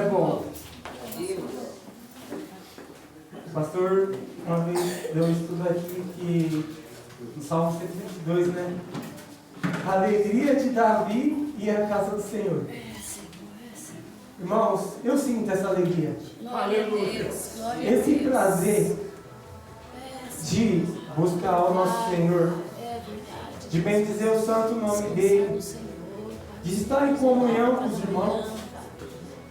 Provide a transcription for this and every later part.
é bom. O pastor uma vez deu um estudo aqui que no Salmo 122, né? A alegria de Davi e a casa do Senhor. Irmãos, eu sinto essa alegria. Aleluia. Esse prazer de buscar o nosso Senhor, de bendizer o santo nome dele, de estar em comunhão com os irmãos,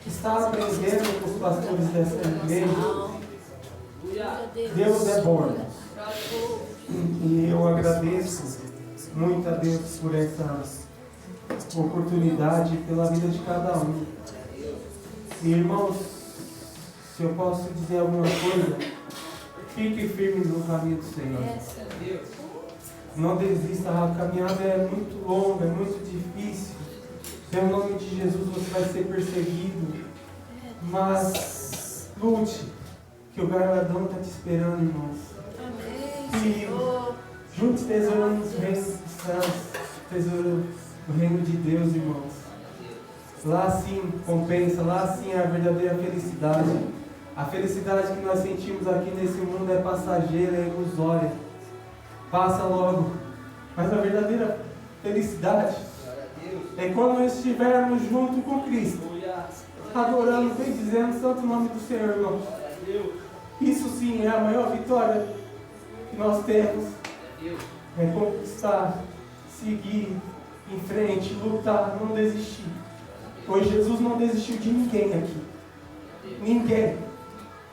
estar aprendendo com os pastores dessa igreja. Deus é bom. E eu agradeço muito a Deus por essa oportunidade, pela vida de cada um. E, irmãos, se eu posso dizer alguma coisa, fique firme no caminho do Senhor. Não desista, a caminhada é muito longa, é muito difícil. Pelo nome de Jesus você vai ser perseguido. Mas lute, que o galardão está te esperando, irmãos. E junte tesouro nos reinos dos céus, tesouro no reino de Deus, irmãos. Lá sim compensa, lá sim é a verdadeira felicidade. A felicidade que nós sentimos aqui nesse mundo é passageira, é ilusória. Passa logo. Mas a verdadeira felicidade é quando nós estivermos junto com Cristo, adorando, bendizendo o santo nome do Senhor, irmãos. Isso sim é a maior vitória que nós temos. É conquistar, seguir em frente, lutar, não desistir. Pois Jesus não desistiu de ninguém aqui. Ninguém.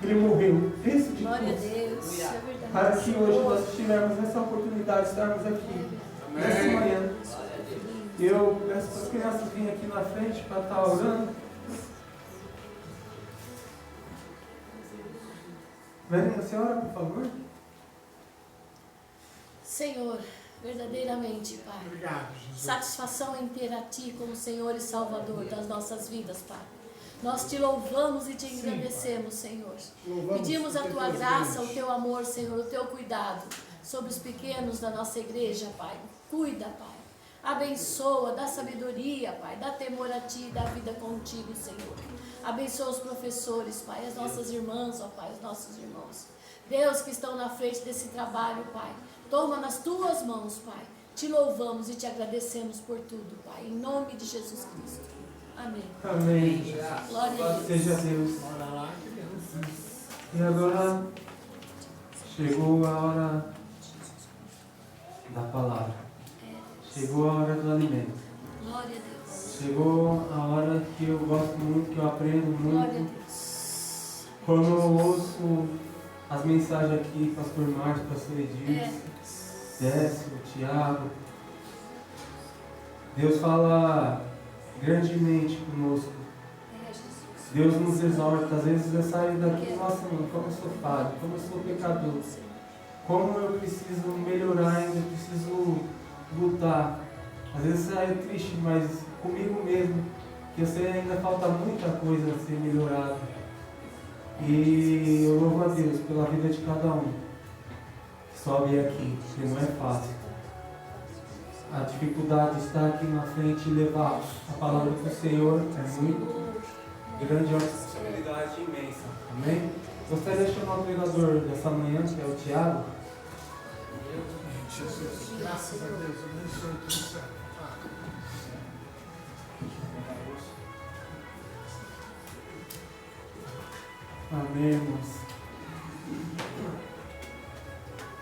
Ele morreu. Esse de Glória a todos. Deus. É verdade. Para que hoje nós tivermos essa oportunidade de estarmos aqui. Nessa manhã. Eu peço para as crianças virem aqui na frente para estar orando. Vênia, a senhora, por favor. Senhor, verdadeiramente, Pai. Obrigado, Jesus. Satisfação em ter a Ti como Senhor e Salvador das nossas vidas, Pai. Nós te louvamos e te agradecemos, Senhor. Pedimos a Tua graça, o Teu amor, Senhor, o Teu cuidado sobre os pequenos da nossa igreja, Pai. Cuida, Pai. Abençoa, dá sabedoria, Pai. Dá temor a Ti, dá vida contigo, Senhor. Abençoa os professores, Pai, as nossas irmãs, ó Pai, os nossos irmãos. Deus que estão na frente desse trabalho, Pai. Toma nas Tuas mãos, Pai. Te louvamos e te agradecemos por tudo, Pai. Em nome de Jesus Cristo. Amém. Amém. Glória a Glória Deus. seja Deus. E agora chegou a hora da palavra. Chegou a hora do alimento. Glória a Deus. Chegou a hora que eu gosto muito, que eu aprendo Glória a muito. Deus. Quando eu ouço as mensagens aqui, pastor Márcio, pastor Edilson, Décio, Tiago, Deus fala grandemente conosco. Deus nos exorta. Às vezes eu saio daqui, nossa, mano, como eu sou falho, como eu sou pecador, como eu preciso melhorar ainda, eu preciso lutar. Às vezes eu saio triste, mas comigo mesmo, que eu sei ainda falta muita coisa a ser melhorada. E eu louvo a Deus pela vida de cada um que sobe aqui, que não é fácil. A dificuldade de estar aqui na frente e levar a palavra do Senhor é muito grande, é uma responsabilidade imensa. Amém? Gostaria de chamar o pregador dessa manhã, que é o Tiago. Jesus, graças a Deus, abençoe tudo certo. Amém, irmãos.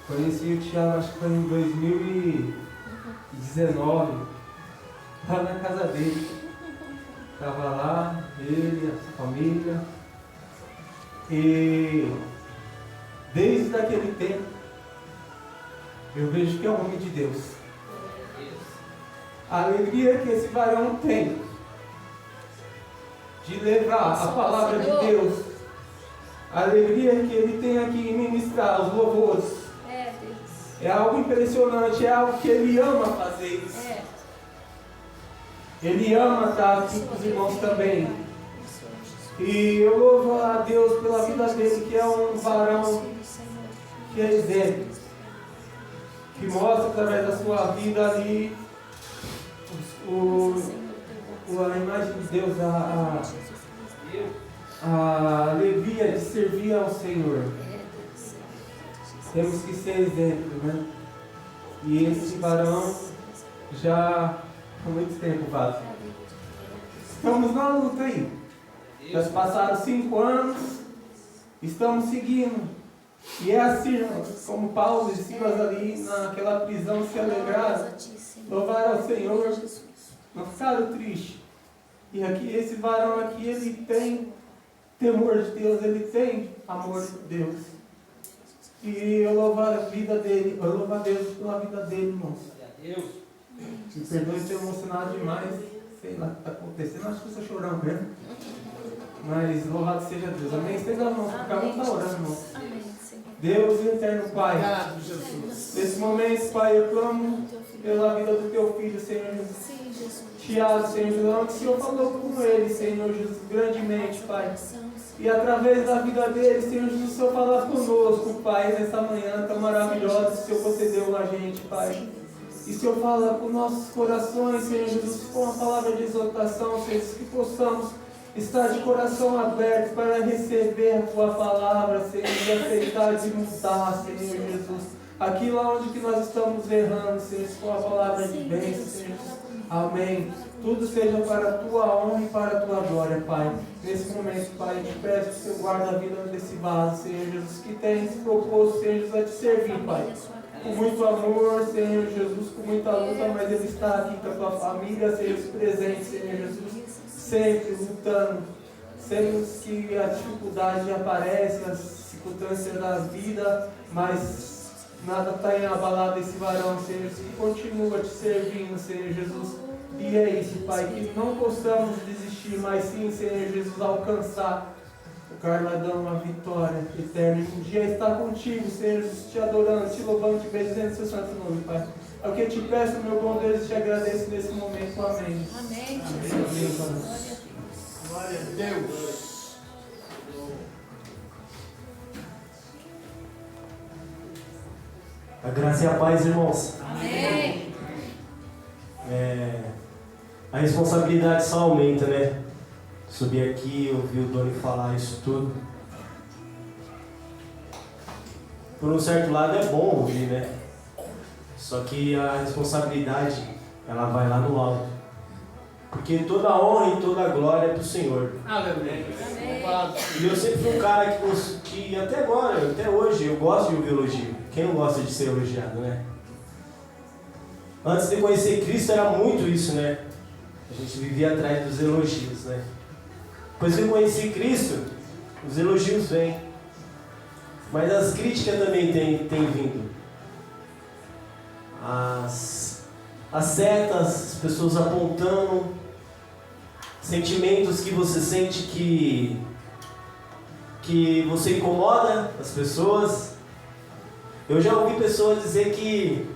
Conheci o Tiago, acho que foi em 2019, lá na casa dele. Estava lá, ele, a sua família. E desde aquele tempo, eu vejo que é um homem de Deus. A alegria que esse varão tem de levar a palavra de Deus, a alegria que ele tem aqui em ministrar os louvores, é algo impressionante, é algo que ele ama fazer isso. Ele ama estar aqui com os irmãos também. E eu louvo a Deus pela vida dele, que é um varão que é exemplo, que mostra através da sua vida ali a imagem de Deus, a alegria de servir ao Senhor. Temos que ser exemplo, né? E esse varão já há muito tempo vaza. Estamos na luta aí. Já se passaram 5 anos, estamos seguindo. E é assim, como Paulo e Silas ali naquela prisão se alegraram, louvaram ao Senhor, não ficaram tristes. E aqui, esse varão aqui, ele tem temor de Deus, ele tem amor de Deus. E eu louvo a vida dele, eu louvo a Deus pela vida dele, irmãos. Me perdoe ter emocionado demais, sei lá o que está acontecendo, acho que eu estou chorando mesmo. Mas louvado seja Deus. Amém? Estenda a mão, cada um está orando, irmão. Deus eterno Pai, nesse momento, Pai, eu clamo pela vida do teu filho, Senhor Jesus. Tiago, Senhor Jesus, onde o Senhor falou com ele, Senhor Jesus, grandemente, Pai. E através da vida dele, Senhor Jesus, o Senhor falar conosco, Pai, nessa manhã tão maravilhosa que o Senhor concedeu a gente, Pai. E o Senhor fala com nossos corações, Senhor Jesus, com uma palavra de exortação, Senhor Jesus, que possamos estar de coração aberto para receber a Tua palavra, Senhor, e aceitar de mudar, Senhor Jesus. Aquilo onde que nós estamos errando, Senhor, com a palavra de bênção, Senhor Jesus. Amém. Tudo seja para a Tua honra e para a Tua glória, Pai. Nesse momento, Pai, eu te peço que o Senhor guarde a vida desse vaso, Senhor Jesus, que tem se proposto, Senhor Jesus, a te servir, Pai. Com muito amor, Senhor Jesus, com muita luta, mas ele está aqui com a Tua família, Senhor Jesus, presente, Senhor Jesus. Sempre lutando, sempre que a dificuldade aparece, as circunstâncias da vida, mas nada está em abalado esse varão, Senhor Jesus, que continua te servindo, Senhor Jesus. E é isso, Pai, que não possamos desistir, mas sim, Senhor Jesus, alcançar o Carladão, a vitória eterna. Um dia estar contigo, Senhor Jesus, te adorando, te louvando, te bendizendo o seu santo nome, Pai. É o que eu te peço, meu bom Deus, e te agradeço nesse momento. Amém. Amém. Amém. Glória a Deus. A graça e a paz, irmãos. Amém. A responsabilidade só aumenta, né? Subir aqui, ouvir o Doni falar isso tudo. Por um certo lado é bom ouvir, né? Só que a responsabilidade, ela vai lá no alto. Porque toda a honra e toda a glória é para o Senhor. Aleluia. E eu sempre fui um cara que até agora, até hoje, eu gosto de ouvir elogio. Quem não gosta de ser elogiado, né? Antes de conhecer Cristo era muito isso, né? A gente vivia atrás dos elogios, né? Depois que eu conheci Cristo, os elogios vêm. Mas as críticas também têm vindo. As setas, as pessoas apontando, sentimentos que você sente que você incomoda as pessoas. Eu já ouvi pessoas dizer que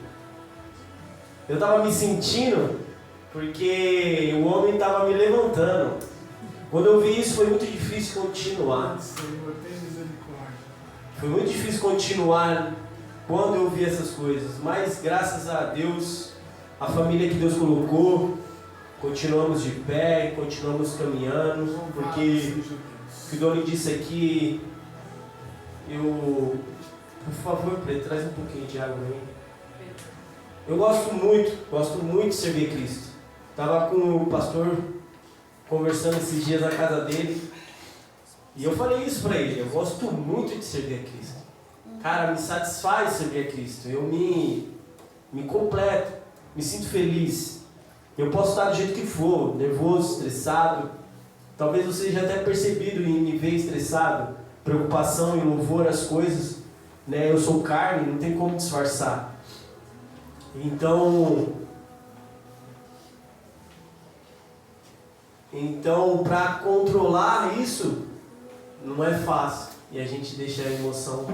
eu estava me sentindo porque o homem estava me levantando. Quando eu vi isso foi muito difícil continuar. Senhor, tem misericórdia. Foi muito difícil continuar quando eu vi essas coisas. Mas graças a Deus, a família que Deus colocou, continuamos de pé, continuamos caminhando, porque o que o Doni disse aqui, por favor, Preto, traz um pouquinho de água aí. Eu gosto muito de servir Cristo. Estava com o pastor conversando esses dias na casa dele, e eu falei isso para ele, eu gosto muito de servir a Cristo. Cara, me satisfaz servir a Cristo, eu me completo, me sinto feliz. Eu posso estar do jeito que for, nervoso, estressado. Talvez você já tenha percebido em me ver estressado, preocupação e louvor às coisas, né? Eu sou carne, não tem como disfarçar. Então, para controlar isso, não é fácil. E a gente deixa a emoção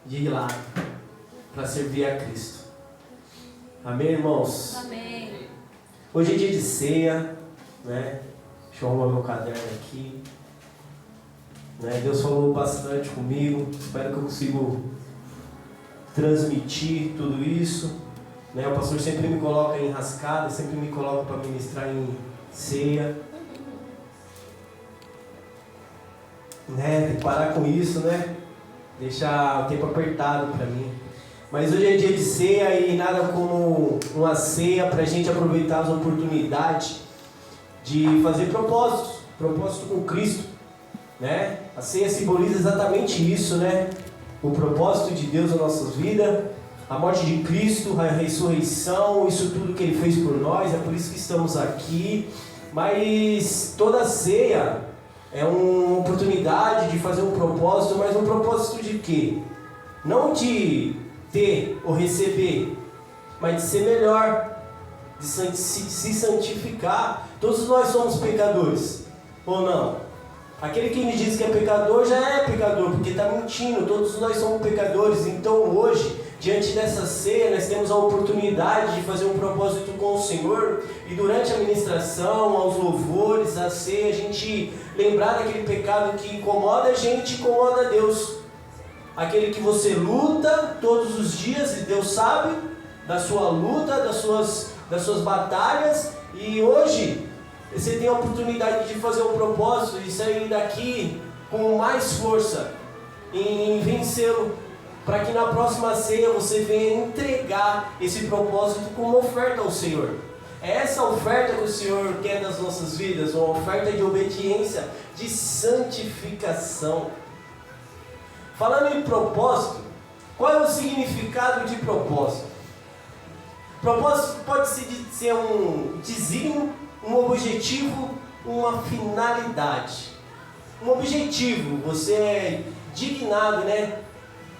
de lado para servir a Cristo. Amém, irmãos? Amém. Hoje é dia de ceia, né? Deixa eu arrumar meu caderno aqui. Né? Deus falou bastante comigo. Espero que eu consiga transmitir tudo isso. Né? O pastor sempre me coloca em rascada, sempre me coloca para ministrar em ceia. né? Tem que parar com isso, né? Deixar o tempo apertado para mim. Mas hoje é dia de ceia e nada como uma ceia para a gente aproveitar as oportunidades de fazer propósito com Cristo, né? A ceia simboliza exatamente isso, né? O propósito de Deus na nossa vida, a morte de Cristo, a ressurreição, isso tudo que Ele fez por nós, é por isso que estamos aqui. Mas toda ceia é uma oportunidade de fazer um propósito, mas um propósito de quê? Não de ter ou receber, mas de ser melhor, de se santificar. Todos nós somos pecadores, ou não? Aquele que me diz que é pecador já é pecador, porque está mentindo. Todos nós somos pecadores. Então hoje, diante dessa ceia, nós temos a oportunidade de fazer um propósito com o Senhor. E durante a ministração, aos louvores, a ceia, a gente lembrar daquele pecado que incomoda a gente e incomoda a Deus. Aquele que você luta todos os dias, e Deus sabe da sua luta, das suas batalhas. E hoje você tem a oportunidade de fazer um propósito e sair daqui com mais força em vencê-lo, para que na próxima ceia você venha entregar esse propósito como oferta ao Senhor. É essa oferta que o Senhor quer nas nossas vidas, uma oferta de obediência, de santificação. Falando em propósito, qual é o significado de propósito? Propósito pode ser um desígnio, um objetivo, uma finalidade. Um objetivo, você é dignado, né?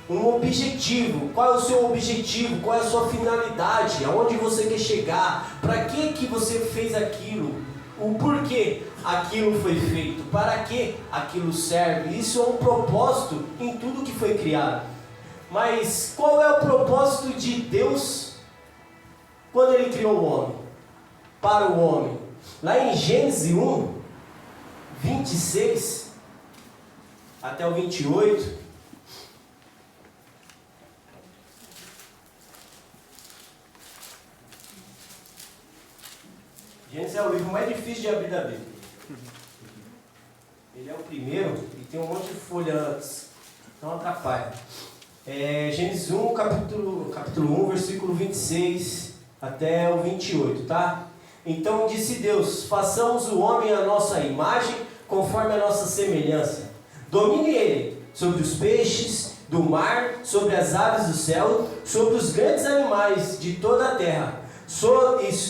Um objetivo. Qual é o seu objetivo? Qual é a sua finalidade? Aonde você quer chegar? Para que você fez aquilo? O porquê aquilo foi feito? Para que aquilo serve? Isso é um propósito em tudo que foi criado. Mas qual é o propósito de Deus quando Ele criou o homem? Para o homem. Lá em Gênesis 1, 26 até o 28, Gênesis é o livro mais difícil de abrir da Bíblia. Ele é o primeiro e tem um monte de folha antes, não atrapalha. Gênesis 1, capítulo 1, versículo 26 até o 28, tá? Então disse Deus: façamos o homem à nossa imagem, conforme a nossa semelhança. Domine ele sobre os peixes do mar, sobre as aves do céu, sobre os grandes animais de toda a terra,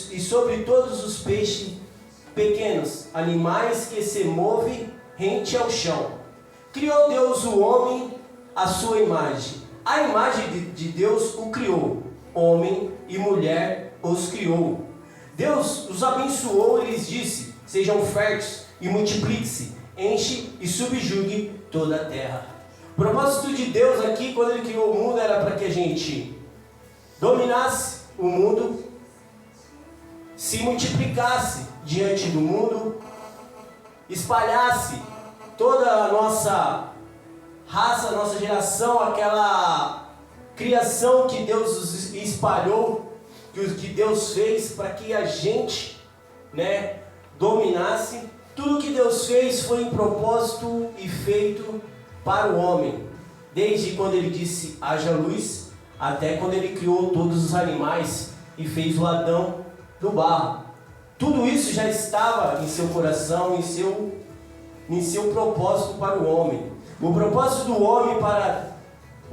e sobre todos os peixes pequenos, animais que se movem rente ao chão. Criou Deus o homem à sua imagem. A imagem de Deus o criou. Homem e mulher os criou. Deus os abençoou e lhes disse: sejam férteis e multipliquem-se, enche e subjugue toda a terra. O propósito de Deus aqui, quando Ele criou o mundo, era para que a gente dominasse o mundo, se multiplicasse diante do mundo, espalhasse toda a nossa raça, a nossa geração, aquela criação que Deus espalhou, que Deus fez para que a gente, né, dominasse. Tudo que Deus fez foi em propósito e feito para o homem, desde quando Ele disse haja luz, até quando Ele criou todos os animais e fez o Adão do barro. Tudo isso já estava em seu coração, em seu propósito para o homem. O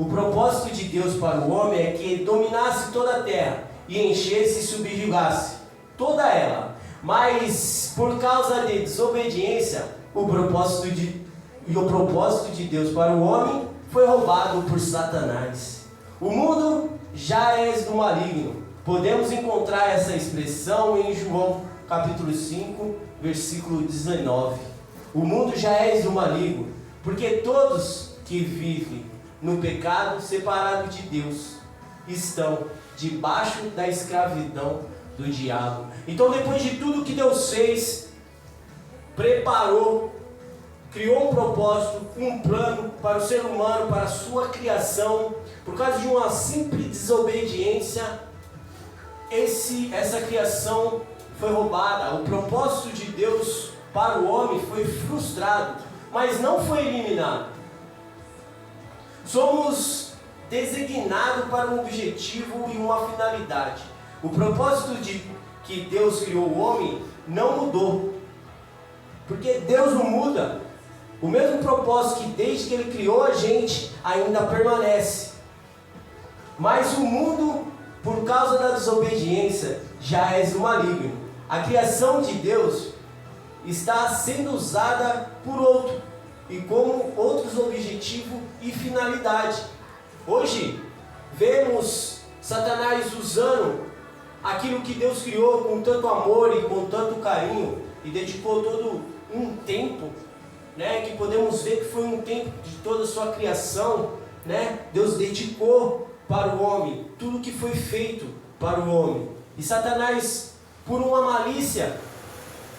propósito de Deus para o homem é que ele dominasse toda a terra e enchesse e subjugasse toda ela. Mas por causa de desobediência, o propósito de Deus para o homem foi roubado por Satanás. O mundo já é do maligno. Podemos encontrar essa expressão em João capítulo 5, versículo 19. O mundo já é do maligno, porque todos que vivem no pecado, separado de Deus, estão debaixo da escravidão do diabo. Então, depois de tudo que Deus fez, preparou, criou um propósito, um plano para o ser humano, para a sua criação, por causa de uma simples desobediência, essa criação foi roubada. O propósito de Deus para o homem foi frustrado. mas não foi eliminado. Somos designados para um objetivo e uma finalidade. O propósito de que Deus criou o homem não mudou, porque Deus não muda. O mesmo propósito que desde que Ele criou a gente ainda permanece. Mas o mundo, por causa da desobediência, já é do maligno. A criação de Deus está sendo usada por outro, e como outros objetivos e finalidade. Hoje, vemos Satanás usando aquilo que Deus criou com tanto amor e com tanto carinho, e dedicou todo um tempo, né, que podemos ver que foi um tempo de toda a sua criação, né? Deus dedicou para o homem tudo que foi feito para o homem. E Satanás, por uma malícia,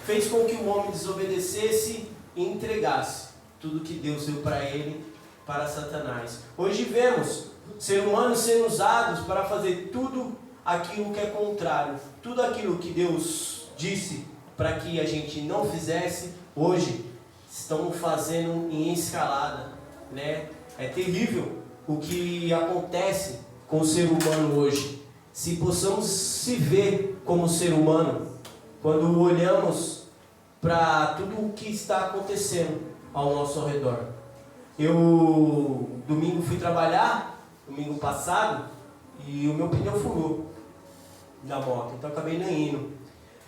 fez com que o homem desobedecesse e entregasse tudo que Deus deu para ele, para Satanás. Hoje vemos ser humanos sendo usados para fazer tudo aquilo que é contrário. Tudo aquilo que Deus disse para que a gente não fizesse, hoje estão fazendo em escalada, né? É terrível o que acontece com o ser humano hoje. Se possamos se ver como ser humano, quando olhamos para tudo o que está acontecendo ao nosso redor. Eu, domingo, fui trabalhar, domingo passado, e o meu pneu furou da moto, então acabei nem indo.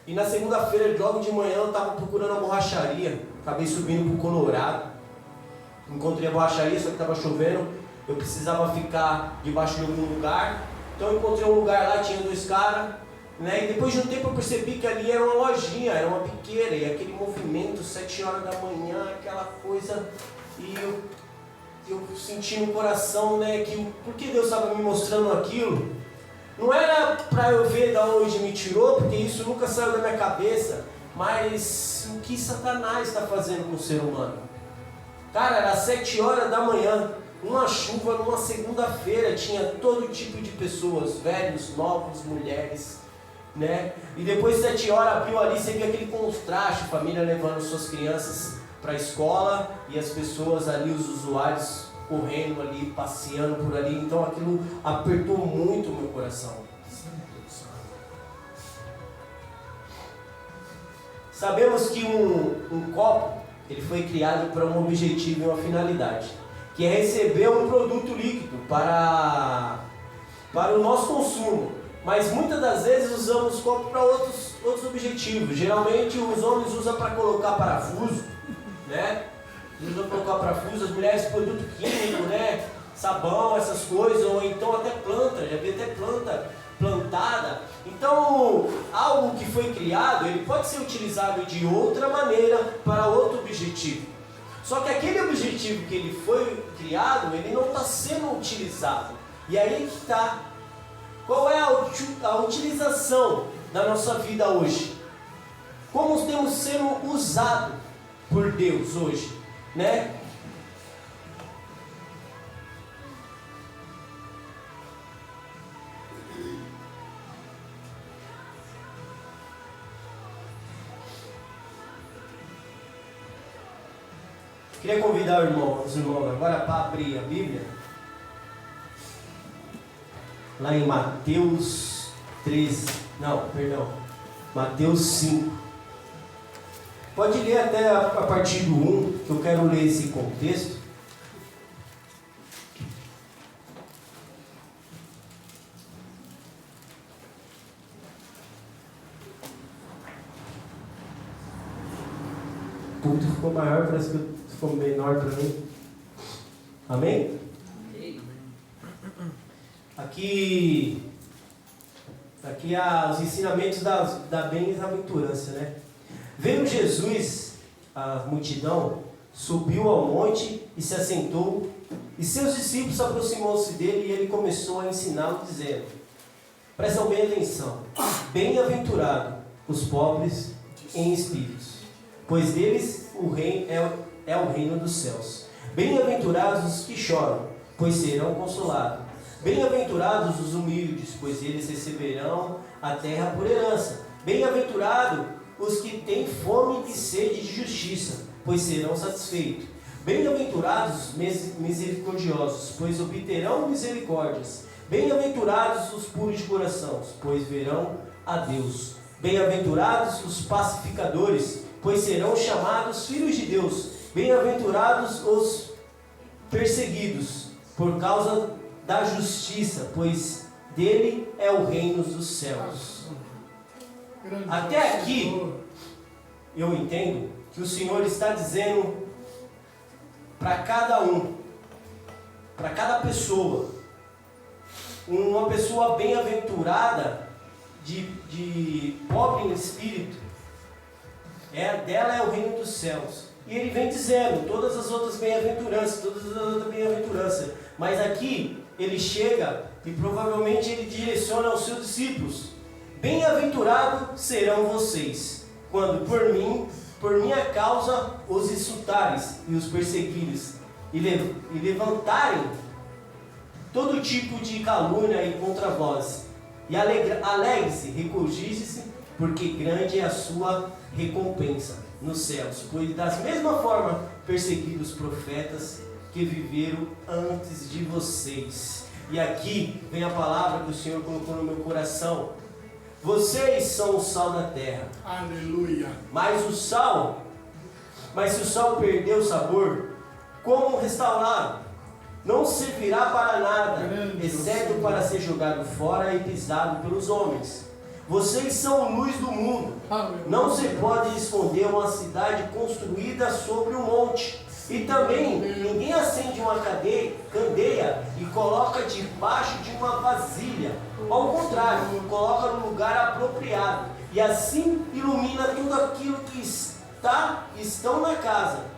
E na segunda-feira, logo de manhã, eu estava procurando a borracharia, acabei subindo para o Colorado, encontrei a borracharia, só que estava chovendo, eu precisava ficar debaixo de algum lugar, então eu encontrei um lugar lá, tinha 2 caras, né? E depois de um tempo eu percebi que ali era uma lojinha, era uma biqueira, e aquele movimento, 7 horas da manhã, aquela coisa, e eu senti no coração, né, que por que Deus estava me mostrando aquilo? Não era para eu ver de onde me tirou, porque isso nunca saiu da minha cabeça, mas o que Satanás está fazendo com o ser humano. Cara, era 7 horas da manhã, uma chuva, numa segunda-feira, tinha todo tipo de pessoas, velhos, novos, mulheres, né? E depois 7 horas abriu ali, você via aquele contraste, família levando suas crianças para a escola e as pessoas ali, os usuários correndo ali, passeando por ali. Então aquilo apertou muito o meu coração. Sabemos que um copo, ele foi criado para um objetivo e uma finalidade, que é receber um produto líquido para o nosso consumo. Mas muitas das vezes usamos o copo para outros objetivos. Geralmente os homens usam para colocar parafuso, né? Usam para colocar parafuso, as mulheres produto químico, né? Sabão, essas coisas, ou então até planta, já vi até planta plantada. Então, algo que foi criado, ele pode ser utilizado de outra maneira para outro objetivo. Só que aquele objetivo que ele foi criado, ele não está sendo utilizado. E aí que está. Qual é a utilização da nossa vida hoje? Como temos sendo usados por Deus hoje, né? Queria convidar os irmãos agora para abrir a Bíblia, lá em Mateus 5. Pode ler até a partir do 1, que eu quero ler esse contexto. O culto ficou maior, parece que ficou menor para mim. Amém? Aqui há os ensinamentos da bem-aventurança, né? Veio Jesus, a multidão, subiu ao monte e se assentou, e seus discípulos aproximou-se dele e ele começou a ensiná-lo, dizendo: prestam bem atenção, bem-aventurado os pobres em espíritos, pois deles o reino é o reino dos céus. Bem-aventurados os que choram, pois serão consolados. Bem-aventurados os humildes, pois eles receberão a terra por herança. Bem-aventurados os que têm fome e sede de justiça, pois serão satisfeitos. Bem-aventurados os misericordiosos, pois obterão misericórdias. Bem-aventurados os puros de coração, pois verão a Deus. Bem-aventurados os pacificadores, pois serão chamados filhos de Deus. Bem-aventurados os perseguidos, por causa da justiça, pois dele é o reino dos céus. Até aqui, eu entendo que o Senhor está dizendo para cada um, para cada pessoa, uma pessoa bem-aventurada, de pobre em espírito, dela é o reino dos céus. E ele vem dizendo todas as outras bem-aventuranças, mas aqui ele chega e provavelmente ele direciona aos seus discípulos: bem-aventurados serão vocês, quando por minha causa os insultares e os perseguires, e levantarem todo tipo de calúnia contra vós. E alegre-se, regozije-se, porque grande é a sua recompensa nos céus, pois da mesma forma perseguiram os profetas que viveram antes de vocês. E aqui vem a palavra que o Senhor colocou no meu coração: vocês são o sal da terra. Aleluia. Mas se o sal perder o sabor, como restaurá-lo? Não servirá para nada, exceto para ser jogado fora e pisado pelos homens. Vocês são luz do mundo. Não se pode esconder uma cidade construída sobre um monte. E também ninguém acende uma candeia e coloca debaixo de uma vasilha. Ao contrário, coloca no lugar apropriado, e assim ilumina tudo aquilo que estão na casa.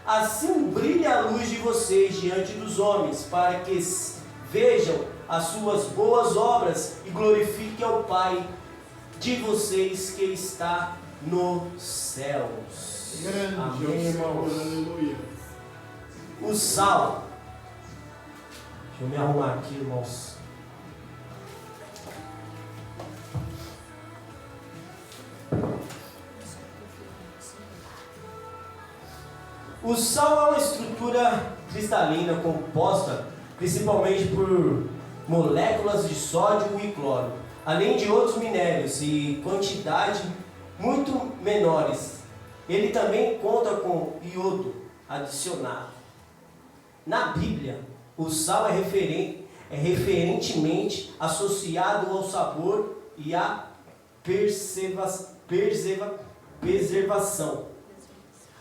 Assim brilha a luz de vocês diante dos homens, para que vejam as suas boas obras e glorifiquem ao Pai de vocês que está nos céus. Amém, irmãos? Aleluia. O sal. Deixa eu me arrumar aqui, irmãos. O sal é uma estrutura cristalina composta principalmente por moléculas de sódio e cloro, além de outros minérios e quantidade muito menores. Ele também conta com iodo adicionado. Na Bíblia, o sal é referentemente associado ao sabor e à preservação.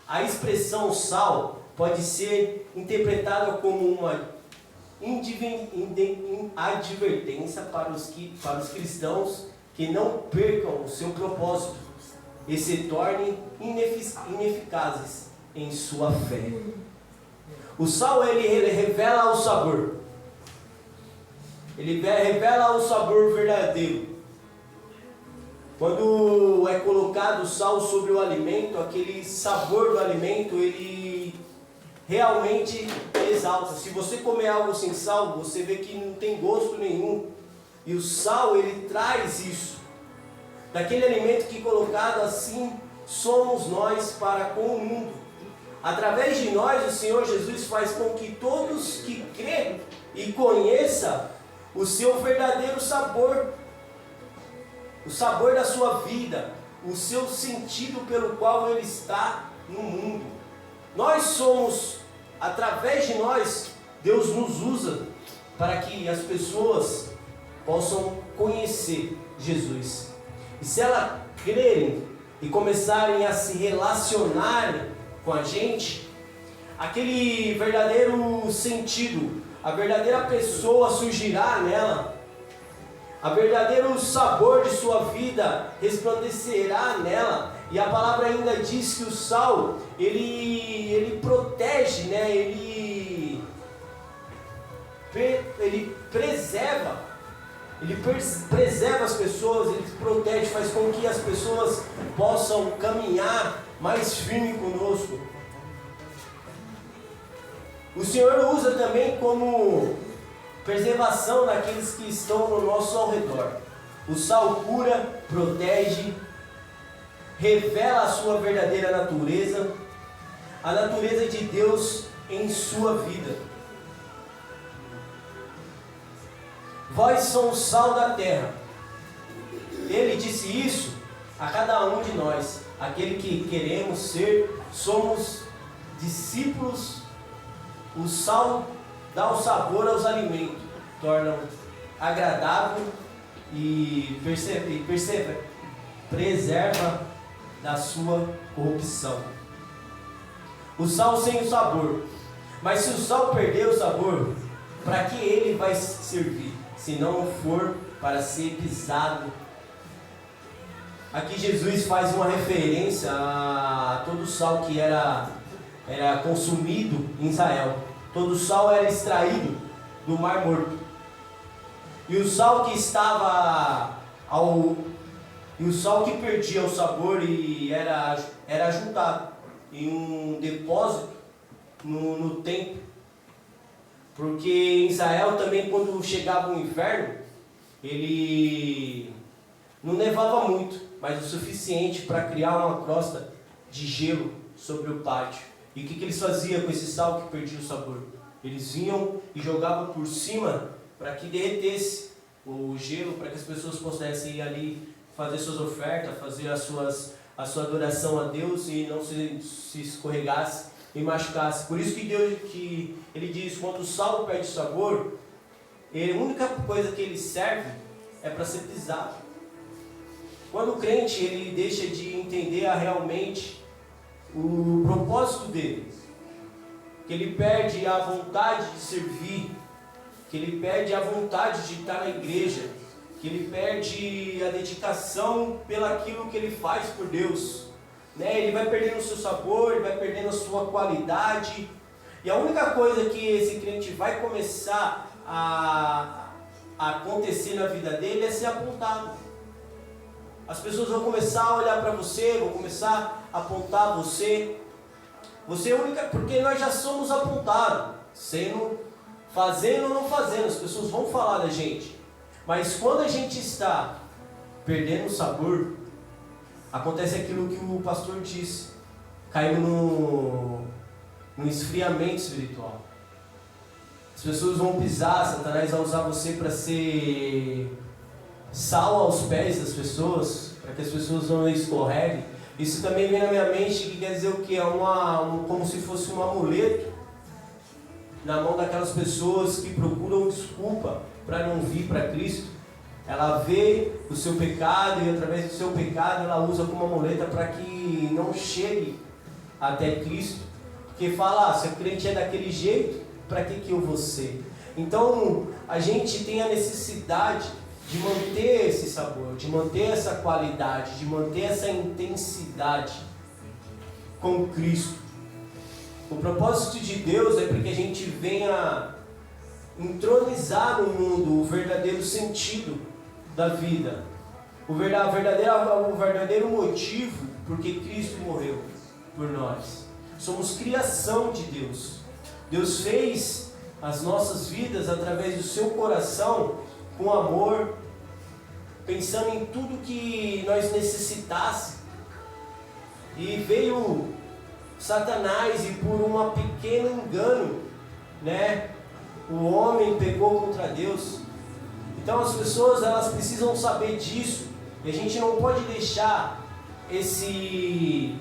A expressão sal pode ser interpretada como uma advertência para os cristãos que não percam o seu propósito e se tornem ineficazes em sua fé. O sal, ele revela o sabor. Ele revela o sabor verdadeiro. Quando é colocado o sal sobre o alimento, aquele sabor do alimento, ele realmente exalta. Se você comer algo sem sal, você vê que não tem gosto nenhum. E o sal, ele traz isso. Daquele alimento que colocado assim, somos nós para com o mundo. Através de nós, o Senhor Jesus faz com que todos que crêem e conheçam o seu verdadeiro sabor, o sabor da sua vida, o seu sentido pelo qual ele está no mundo. Nós somos, através de nós, Deus nos usa para que as pessoas possam conhecer Jesus. E se elas crerem e começarem a se relacionar com a gente, aquele verdadeiro sentido, a verdadeira pessoa surgirá nela, a verdadeiro sabor de sua vida resplandecerá nela. E a palavra ainda diz que o sal, ele protege, né? Ele preserva as pessoas, ele protege, faz com que as pessoas possam caminhar mais firme conosco. O Senhor usa também como preservação daqueles que estão no nosso ao redor. O sal cura, protege, revela a sua verdadeira natureza. a natureza de Deus em sua vida. Vós sois o sal da terra. Ele disse isso a cada um de nós. Aquele que queremos ser, somos discípulos. O sal dá o sabor aos alimentos, torna agradável e preserva da sua corrupção. O sal sem o sabor. Mas se o sal perder o sabor, para que ele vai servir? Se não for para ser pisado. Aqui Jesus faz uma referência a todo o sal que era consumido em Israel. Todo o sal era extraído do Mar Morto. E o sal que perdia o sabor e era juntado em um depósito no templo. Porque em Israel também, quando chegava o inverno, ele não nevava muito, mas o suficiente para criar uma crosta de gelo sobre o pátio. E o que eles faziam com esse sal que perdia o sabor? Eles vinham e jogavam por cima para que derretesse o gelo, para que as pessoas pudessem ir ali fazer suas ofertas, fazer a sua adoração a Deus e não se escorregasse e machucasse. Por isso que ele diz, quando o sal perde sabor, a única coisa que ele serve é para ser pisado. Quando o crente ele deixa de entender realmente o propósito dele, que ele perde a vontade de servir, que ele perde a vontade de estar na igreja, que ele perde a dedicação pelaquilo que ele faz por Deus, né? Ele vai perdendo o seu sabor, ele vai perdendo a sua qualidade, e a única coisa que esse crente vai começar a acontecer na vida dele é ser apontado. As pessoas vão começar a olhar para você, vão começar a apontar você. Você é única, porque nós já somos apontados, fazendo ou não fazendo, as pessoas vão falar da gente. Mas quando a gente está perdendo o sabor, acontece aquilo que o pastor disse, caímos no esfriamento espiritual. As pessoas vão pisar, Satanás vai usar você para ser sal aos pés das pessoas, para que as pessoas não escorreguem. Isso também vem na minha mente, que quer dizer o que? Como se fosse um amuleto na mão daquelas pessoas que procuram desculpa para não vir para Cristo. Ela vê o seu pecado e através do seu pecado ela usa como amuleta para que não chegue até Cristo. Porque fala, se a crente é daquele jeito, para que eu vou ser? Então a gente tem a necessidade de manter esse sabor, de manter essa qualidade, de manter essa intensidade com Cristo. O propósito de Deus é para que a gente venha entronizar no mundo o verdadeiro sentido da vida, o verdadeiro motivo porque Cristo morreu por nós. Somos criação de Deus. Deus fez as nossas vidas através do seu coração com amor, pensando em tudo que nós necessitássemos. E veio Satanás e por um pequeno engano, né, o homem pecou contra Deus. Então as pessoas elas precisam saber disso. E a gente não pode deixar esse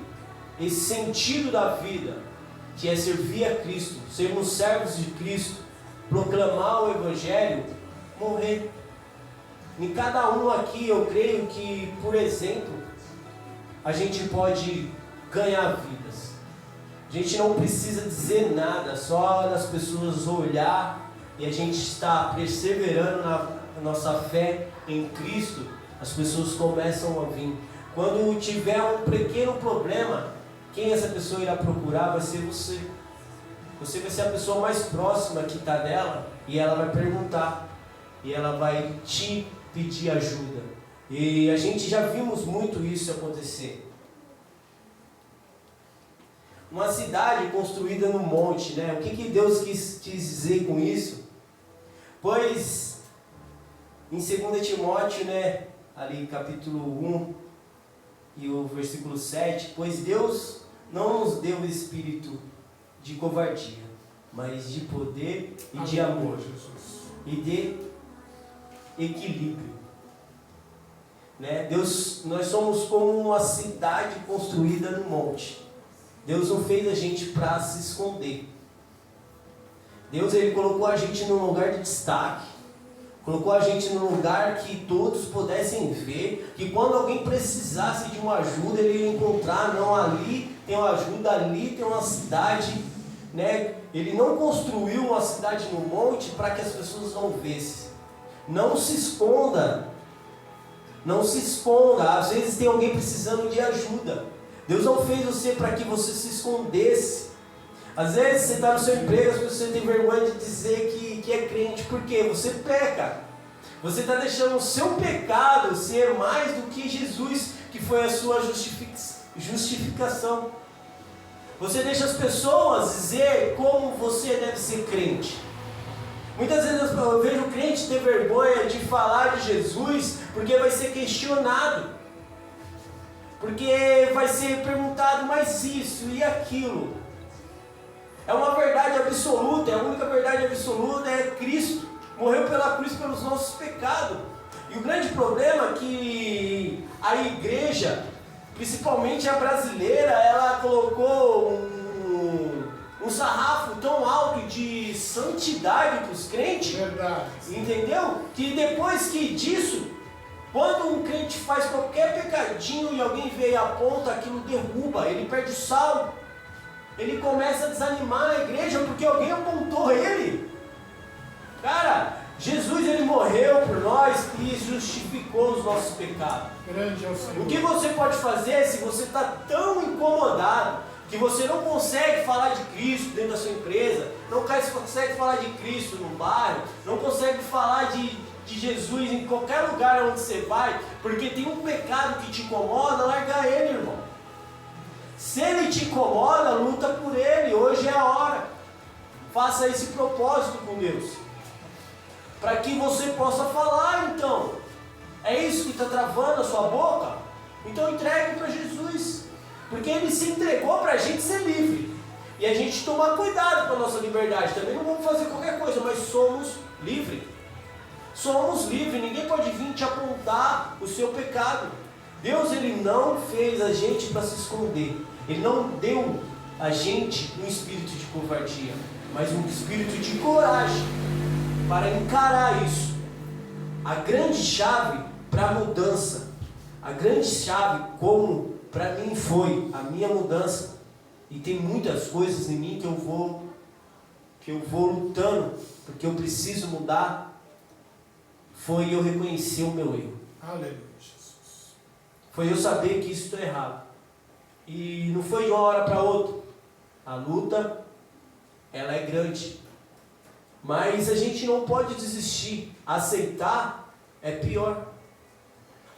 sentido da vida, que é servir a Cristo, sermos servos de Cristo, proclamar o Evangelho, morrer. Em cada um aqui, eu creio que, por exemplo, a gente pode ganhar vidas. A gente não precisa dizer nada, só das pessoas olhar e a gente está perseverando na nossa fé em Cristo, as pessoas começam a vir. Quando tiver um pequeno problema, quem essa pessoa irá procurar vai ser você. Você vai ser a pessoa mais próxima que está dela e ela vai perguntar e ela vai te pedir ajuda. E a gente já vimos muito isso acontecer. Uma cidade construída no monte, né? O que Deus quis dizer com isso? Pois em 2 Timóteo, né, ali capítulo 1 e o versículo 7, pois Deus não nos deu o espírito de covardia, mas de poder e de amor e de equilíbrio. Né? Deus, nós somos como uma cidade construída no monte. Deus não fez a gente para se esconder. Deus, Ele colocou a gente num lugar de destaque. Colocou a gente num lugar que todos pudessem ver, que quando alguém precisasse de uma ajuda, ele ia encontrar, não, ali tem uma ajuda, ali tem uma cidade, né? Ele não construiu uma cidade no monte para que as pessoas não vissem. Não se esconda. Não se esconda. Às vezes tem alguém precisando de ajuda. Deus não fez você para que você se escondesse. Às vezes você está no seu emprego, você tem vergonha de dizer que é crente. Por quê? Você peca. Você está deixando o seu pecado ser mais do que Jesus, que foi a sua justificação. Você deixa as pessoas dizer como você deve ser crente. Muitas vezes eu vejo o crente ter vergonha de falar de Jesus, porque vai ser questionado. Porque vai ser perguntado mais isso e aquilo. É uma verdade absoluta, a única verdade absoluta é Cristo. Morreu pela cruz pelos nossos pecados. E o grande problema é que a igreja, principalmente a brasileira, ela colocou um sarrafo tão alto de santidade para os crentes. Verdade. Entendeu? Que depois disso, quando um crente faz qualquer pecadinho e alguém vê e aponta, aquilo derruba, ele perde o sal. Ele começa a desanimar a igreja porque alguém apontou ele. Cara, Jesus, ele morreu por nós e justificou os nossos pecados. Grande é o Senhor. O que você pode fazer se você está tão incomodado que você não consegue falar de Cristo dentro da sua empresa, não consegue falar de Cristo no bairro, não consegue falar de Jesus em qualquer lugar onde você vai, porque tem um pecado que te incomoda, larga ele, irmão. Se ele te incomoda, luta por ele. Hoje é a hora. Faça esse propósito com Deus, para que você possa falar. Então, é isso que está travando a sua boca? Então entregue para Jesus, porque Ele se entregou para a gente ser livre, e a gente tomar cuidado com a nossa liberdade. Também não vamos fazer qualquer coisa, mas somos livres. Somos livres, ninguém pode vir te apontar o seu pecado. Deus, Ele não fez a gente para se esconder. Ele não deu a gente um espírito de covardia, mas um espírito de coragem para encarar isso. A grande chave para a mudança, a grande chave como para mim foi a minha mudança, e tem muitas coisas em mim que eu vou lutando, porque eu preciso mudar, foi eu reconhecer o meu erro. Aleluia, Jesus. Foi eu saber que isso está errado. E não foi de uma hora para outra. A luta, ela é grande. Mas a gente não pode desistir. Aceitar é pior.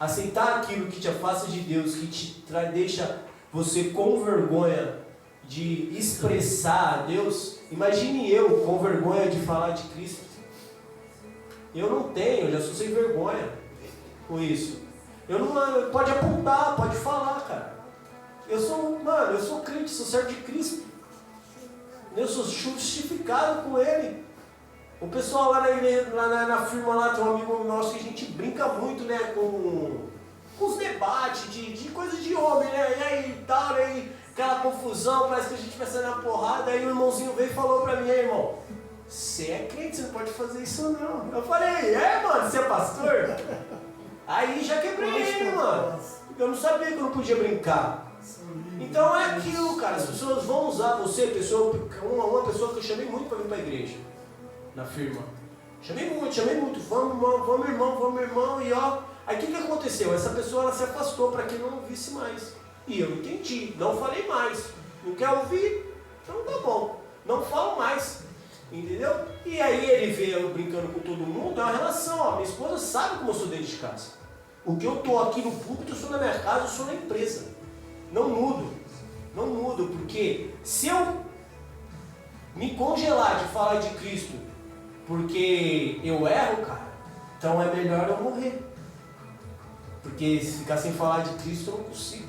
Aceitar aquilo que te afasta de Deus, que te deixa você com vergonha de expressar a Deus. Imagine eu com vergonha de falar de Cristo. Eu não tenho, eu já sou sem vergonha com isso. Eu não, pode apontar, pode falar, cara. Eu sou crente, sou servo de Cristo. Eu sou justificado com Ele. O pessoal lá na firma lá, tem um amigo nosso que a gente brinca muito, né, com os debates de coisa de homem, né, e aí tal, aí aquela confusão, parece que a gente vai sair na porrada. Aí o irmãozinho veio e falou pra mim: irmão, você é crente, você não pode fazer isso não. Eu falei: mano, você é pastor? Aí já quebrei ele, mano. Eu não sabia que eu não podia brincar. Então é aquilo, cara. As pessoas vão usar você, uma pessoa que eu chamei muito para vir para a igreja, na firma. Chamei muito. Vamos irmão, e ó. Aí o que aconteceu? Essa pessoa, ela se afastou para que eu não ouvisse mais. E eu entendi, não falei mais. Não quer ouvir? Então tá bom, não falo mais. Entendeu? E aí ele vê eu brincando com todo mundo, é uma relação, ó. Minha esposa sabe como eu sou dentro de casa. O que eu estou aqui no púlpito, eu sou na minha casa, eu sou na empresa. Não mudo, porque se eu me congelar de falar de Cristo porque eu erro, cara, então é melhor eu morrer. Porque se ficar sem falar de Cristo, eu não consigo.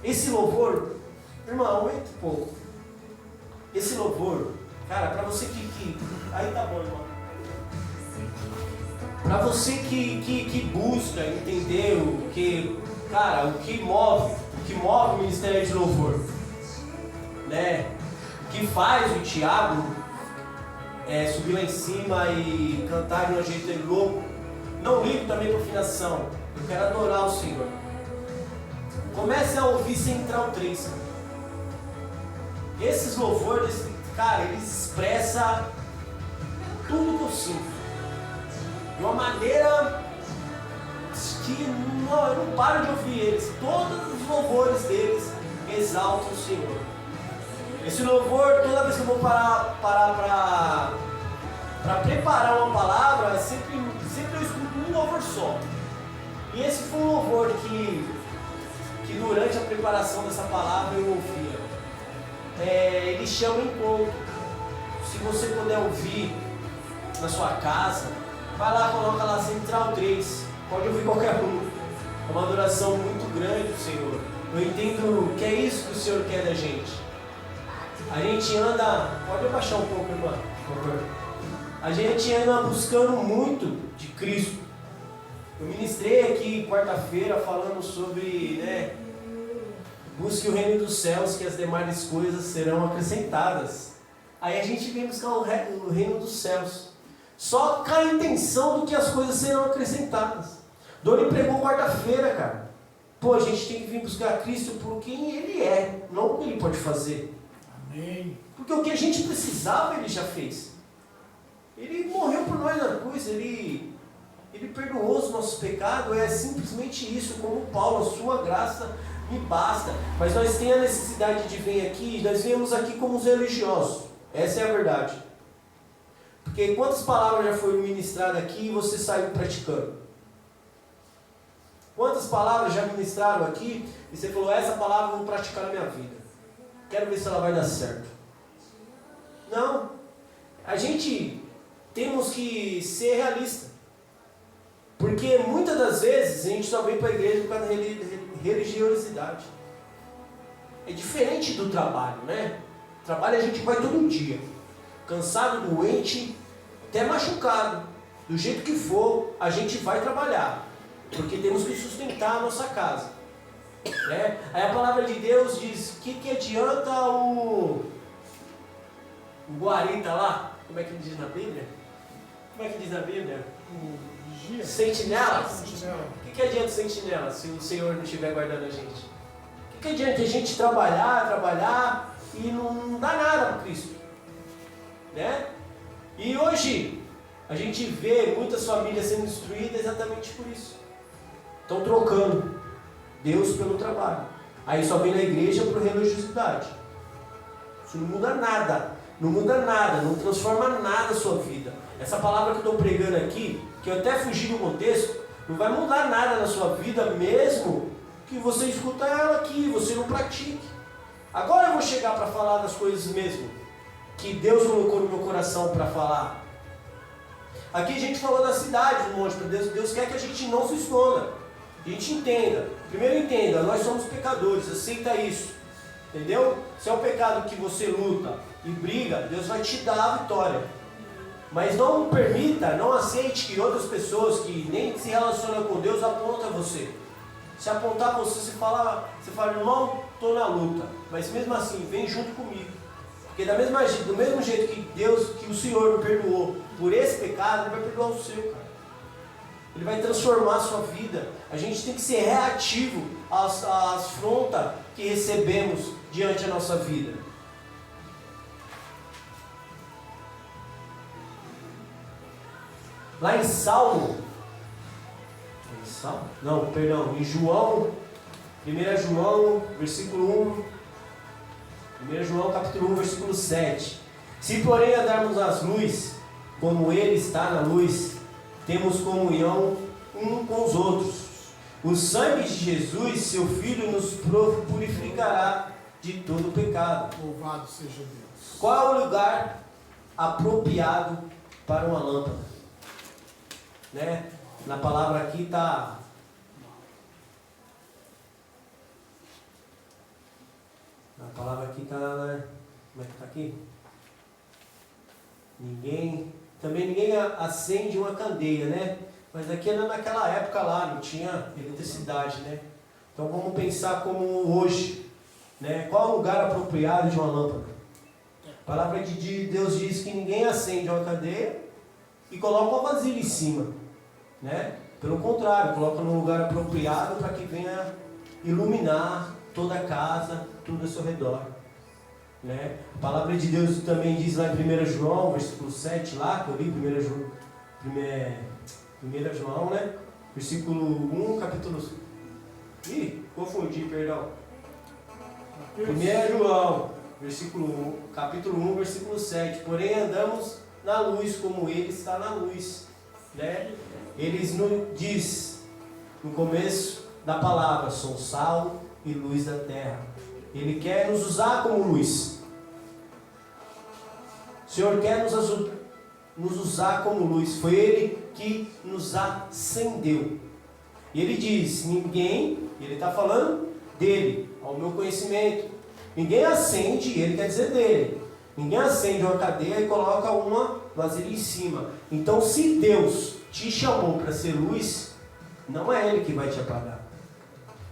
Esse louvor, irmão, aumenta um pouco. Esse louvor, cara, para você que... Aí tá bom, irmão. Para você que busca entender o que, cara, o que move o ministério de louvor, né? O que faz o Thiago subir lá em cima e cantar de um jeito louco. Não ligo também para afinação. Eu quero adorar o Senhor. Comece a ouvir Central 3. Cara. Esses louvores, cara, eles expressam tudo que eu sinto. De uma maneira que eu não paro de ouvir eles. Todos os louvores deles exaltam o Senhor. Esse louvor, toda vez que eu vou parar para preparar uma palavra, sempre eu escuto um louvor só. E esse foi um louvor que durante a preparação dessa palavra eu ouvia. Ele chama encontro. Se você puder ouvir na sua casa, vai lá, coloca lá Central 3. Pode ouvir qualquer um. É uma adoração muito grande do Senhor. Eu entendo que é isso que o Senhor quer da gente. A gente anda... Pode abaixar um pouco, irmã, por favor. A gente anda buscando muito de Cristo. Eu ministrei aqui quarta-feira falando sobre, busque o reino dos céus, que as demais coisas serão acrescentadas. Aí a gente vem buscar o reino dos céus. Só com a intenção do que as coisas serão acrescentadas. Doni pregou quarta-feira, cara. Pô, a gente tem que vir buscar Cristo por quem Ele é, não o que Ele pode fazer. Amém. Porque o que a gente precisava, Ele já fez. Ele morreu por nós na cruz, Ele perdoou os nossos pecados, é simplesmente isso, como Paulo, a sua graça me basta. Mas nós temos a necessidade de vir aqui, nós viemos aqui como os religiosos, essa é a verdade. Porque quantas palavras já foram ministradas aqui e você saiu praticando? Quantas palavras já ministraram aqui e você falou, essa palavra eu vou praticar na minha vida. Quero ver se ela vai dar certo. Não. A gente temos que ser realista. Porque muitas das vezes a gente só vem para a igreja por causa da religiosidade. É diferente do trabalho, né? Trabalho a gente vai todo dia. Cansado, doente, até machucado. Do jeito que for, a gente vai trabalhar. Porque temos que sustentar a nossa casa. Né? Aí a palavra de Deus diz, o que adianta o guarita lá? Como é que diz na Bíblia? Como é que diz na Bíblia? Sentinela? O que adianta sentinela se o Senhor não estiver guardando a gente? O que adianta a gente trabalhar e não dá nada para Cristo? Né? E hoje a gente vê muitas famílias sendo destruídas exatamente por isso. Estão trocando Deus pelo trabalho. Aí só vem na igreja por religiosidade. Isso não muda nada. Não muda nada, não transforma nada a sua vida. Essa palavra que eu estou pregando aqui, que eu até fugi do contexto, não vai mudar nada na sua vida, mesmo que você escuta ela aqui, você não pratique. Agora eu vou chegar para falar das coisas mesmo, que Deus colocou no meu coração para falar. Aqui a gente falou da cidade, um monte, Deus quer que a gente não se esconda. A gente entenda. Primeiro entenda, nós somos pecadores, aceita isso. Entendeu? Se é um pecado que você luta e briga, Deus vai te dar a vitória. Mas não permita, não aceite que outras pessoas que nem se relacionam com Deus apontam você. Se apontar você, você fala, irmão, estou na luta. Mas mesmo assim, vem junto comigo. Porque do mesmo jeito que Deus, que o Senhor me perdoou por esse pecado, Ele vai perdoar o seu, cara. Ele vai transformar a sua vida. A gente tem que ser reativo às afrontas que recebemos diante da nossa vida. Lá em em João, 1 João, versículo 1, 1 João capítulo 1, versículo 7. Se porém andarmos nas luzes, como Ele está na luz, temos comunhão um com os outros. O sangue de Jesus, seu Filho, nos purificará de todo pecado. Louvado seja Deus. Qual é o lugar apropriado para uma lâmpada? Né? Na palavra aqui está A palavra aqui está, né? Como é que está aqui? Ninguém acende uma candeia, né? Mas aqui era naquela época lá, não tinha eletricidade, né? Então vamos pensar como hoje, né? Qual é o lugar apropriado de uma lâmpada? A palavra de Deus diz que ninguém acende uma candeia e coloca uma vasilha em cima, né? Pelo contrário, coloca num lugar apropriado para que venha iluminar toda a casa, tudo ao seu redor, né? A palavra de Deus também diz lá em 1 João, versículo 7, lá que eu li, 1 João, né? Versículo 1, capítulo... Ih, confundi, perdão. 1 João, capítulo 1, versículo 7. Porém andamos na luz, como Ele está na luz, né? Ele nos diz, no começo da palavra, sou sal e luz da terra. Ele quer nos usar como luz. O Senhor quer nos usar como luz. Foi Ele que nos acendeu. E Ele diz, ninguém, Ele está falando dele, ao meu conhecimento, ninguém acende, Ele quer dizer dele, ninguém acende uma cadeia e coloca uma vasilha em cima. Então, se Deus te chamou para ser luz, não é Ele que vai te apagar.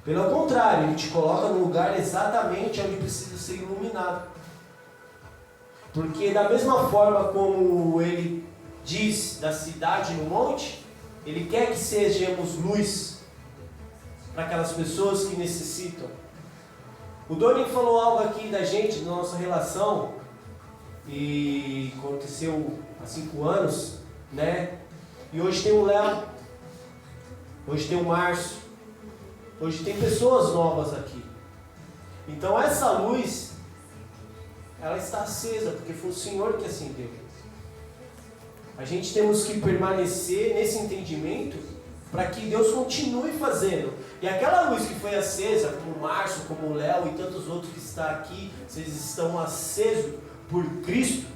Pelo contrário, Ele te coloca no lugar exatamente onde precisa ser iluminado. Porque da mesma forma como Ele diz da cidade no monte, Ele quer que sejamos luz para aquelas pessoas que necessitam. O Doni falou algo aqui da gente, da nossa relação, e aconteceu há 5 anos, né? E hoje tem o Léo, hoje tem o Márcio, hoje tem pessoas novas aqui. Então essa luz, ela está acesa, porque foi o Senhor que acendeu. A gente temos que permanecer nesse entendimento para que Deus continue fazendo. E aquela luz que foi acesa, como o Márcio, como o Léo e tantos outros que estão aqui, vocês estão acesos por Cristo,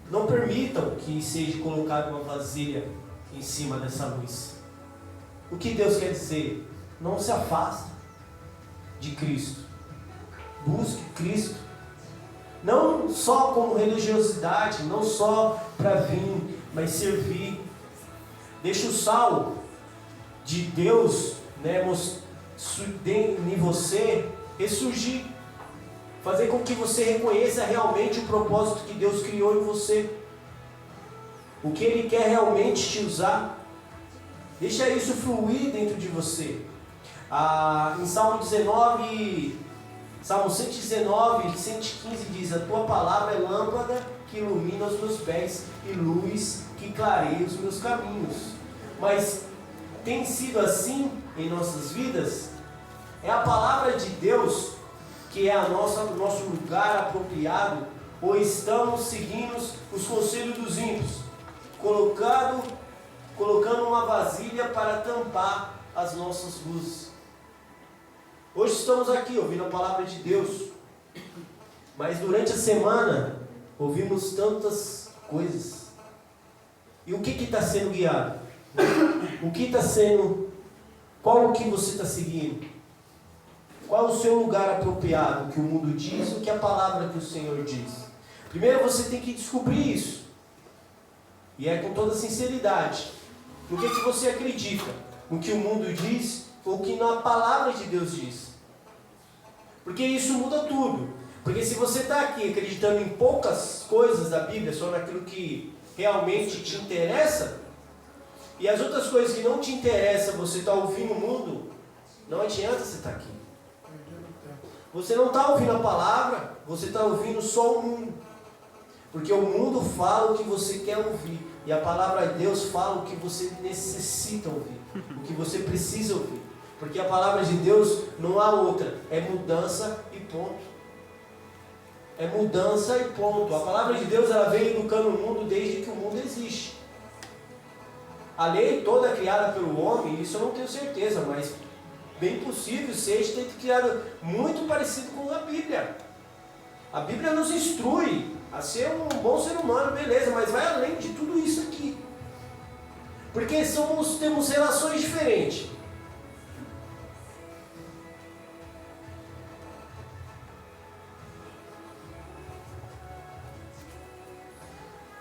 não permitam que seja colocada uma vasilha em cima dessa luz. O que Deus quer dizer? Não se afaste de Cristo. Busque Cristo. Não só como religiosidade, não só para vir, mas servir. Deixa o sal de Deus, né, em você ressurgir. Fazer com que você reconheça realmente o propósito que Deus criou em você. O que Ele quer realmente te usar. Deixa isso fluir dentro de você. Em Salmo 119, 115 diz: a tua palavra é lâmpada que ilumina os meus pés e luz que clareia os meus caminhos. Mas tem sido assim em nossas vidas? É a palavra de Deus que é o nosso lugar apropriado? Ou estamos seguindo os conselhos dos ímpios, colocando uma vasilha para tampar as nossas luzes? Hoje estamos aqui ouvindo a palavra de Deus, mas durante a semana ouvimos tantas coisas. E o que está sendo guiado? O que está sendo? Qual o que você está seguindo? Qual o seu lugar apropriado? O que o mundo diz, o que a palavra que o Senhor diz? Primeiro você tem que descobrir isso. E é com toda sinceridade. No que você acredita? No que o mundo diz ou que na palavra de Deus diz? Porque isso muda tudo. Porque se você está aqui acreditando em poucas coisas da Bíblia, só naquilo que realmente te interessa, e as outras coisas que não te interessam, você está ouvindo o mundo, não adianta você estar aqui. Você não está ouvindo a palavra, você está ouvindo só o mundo. Porque o mundo fala o que você quer ouvir. E a palavra de Deus fala o que você necessita ouvir. O que você precisa ouvir. Porque a palavra de Deus não há outra. É mudança e ponto. É mudança e ponto. A palavra de Deus, ela vem educando o mundo desde que o mundo existe. A lei toda criada pelo homem, isso eu não tenho certeza, mas bem possível seja ter criado muito parecido com a Bíblia. A Bíblia nos instrui a ser um bom ser humano, beleza, mas vai além de tudo isso aqui. Porque temos relações diferentes.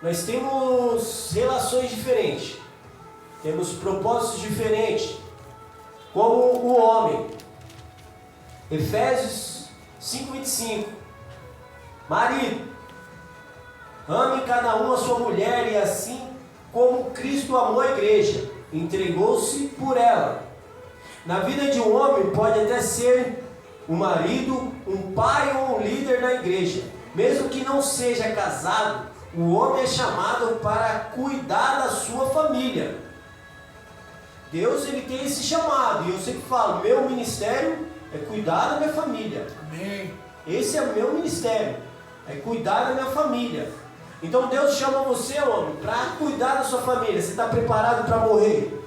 nós temos relações diferentes, temos propósitos diferentes, como o homem. Efésios 5:25. Marido, ame cada um a sua mulher, e assim como Cristo amou a igreja, entregou-se por ela. Na vida de um homem pode até ser um marido, um pai ou um líder na igreja. Mesmo que não seja casado, o homem é chamado para cuidar da sua família. Deus, ele tem esse chamado, e eu sempre falo, meu ministério é cuidar da minha família. Amém. Esse é o meu ministério, é cuidar da minha família. Então Deus chama você, homem, para cuidar da sua família. Você está preparado para morrer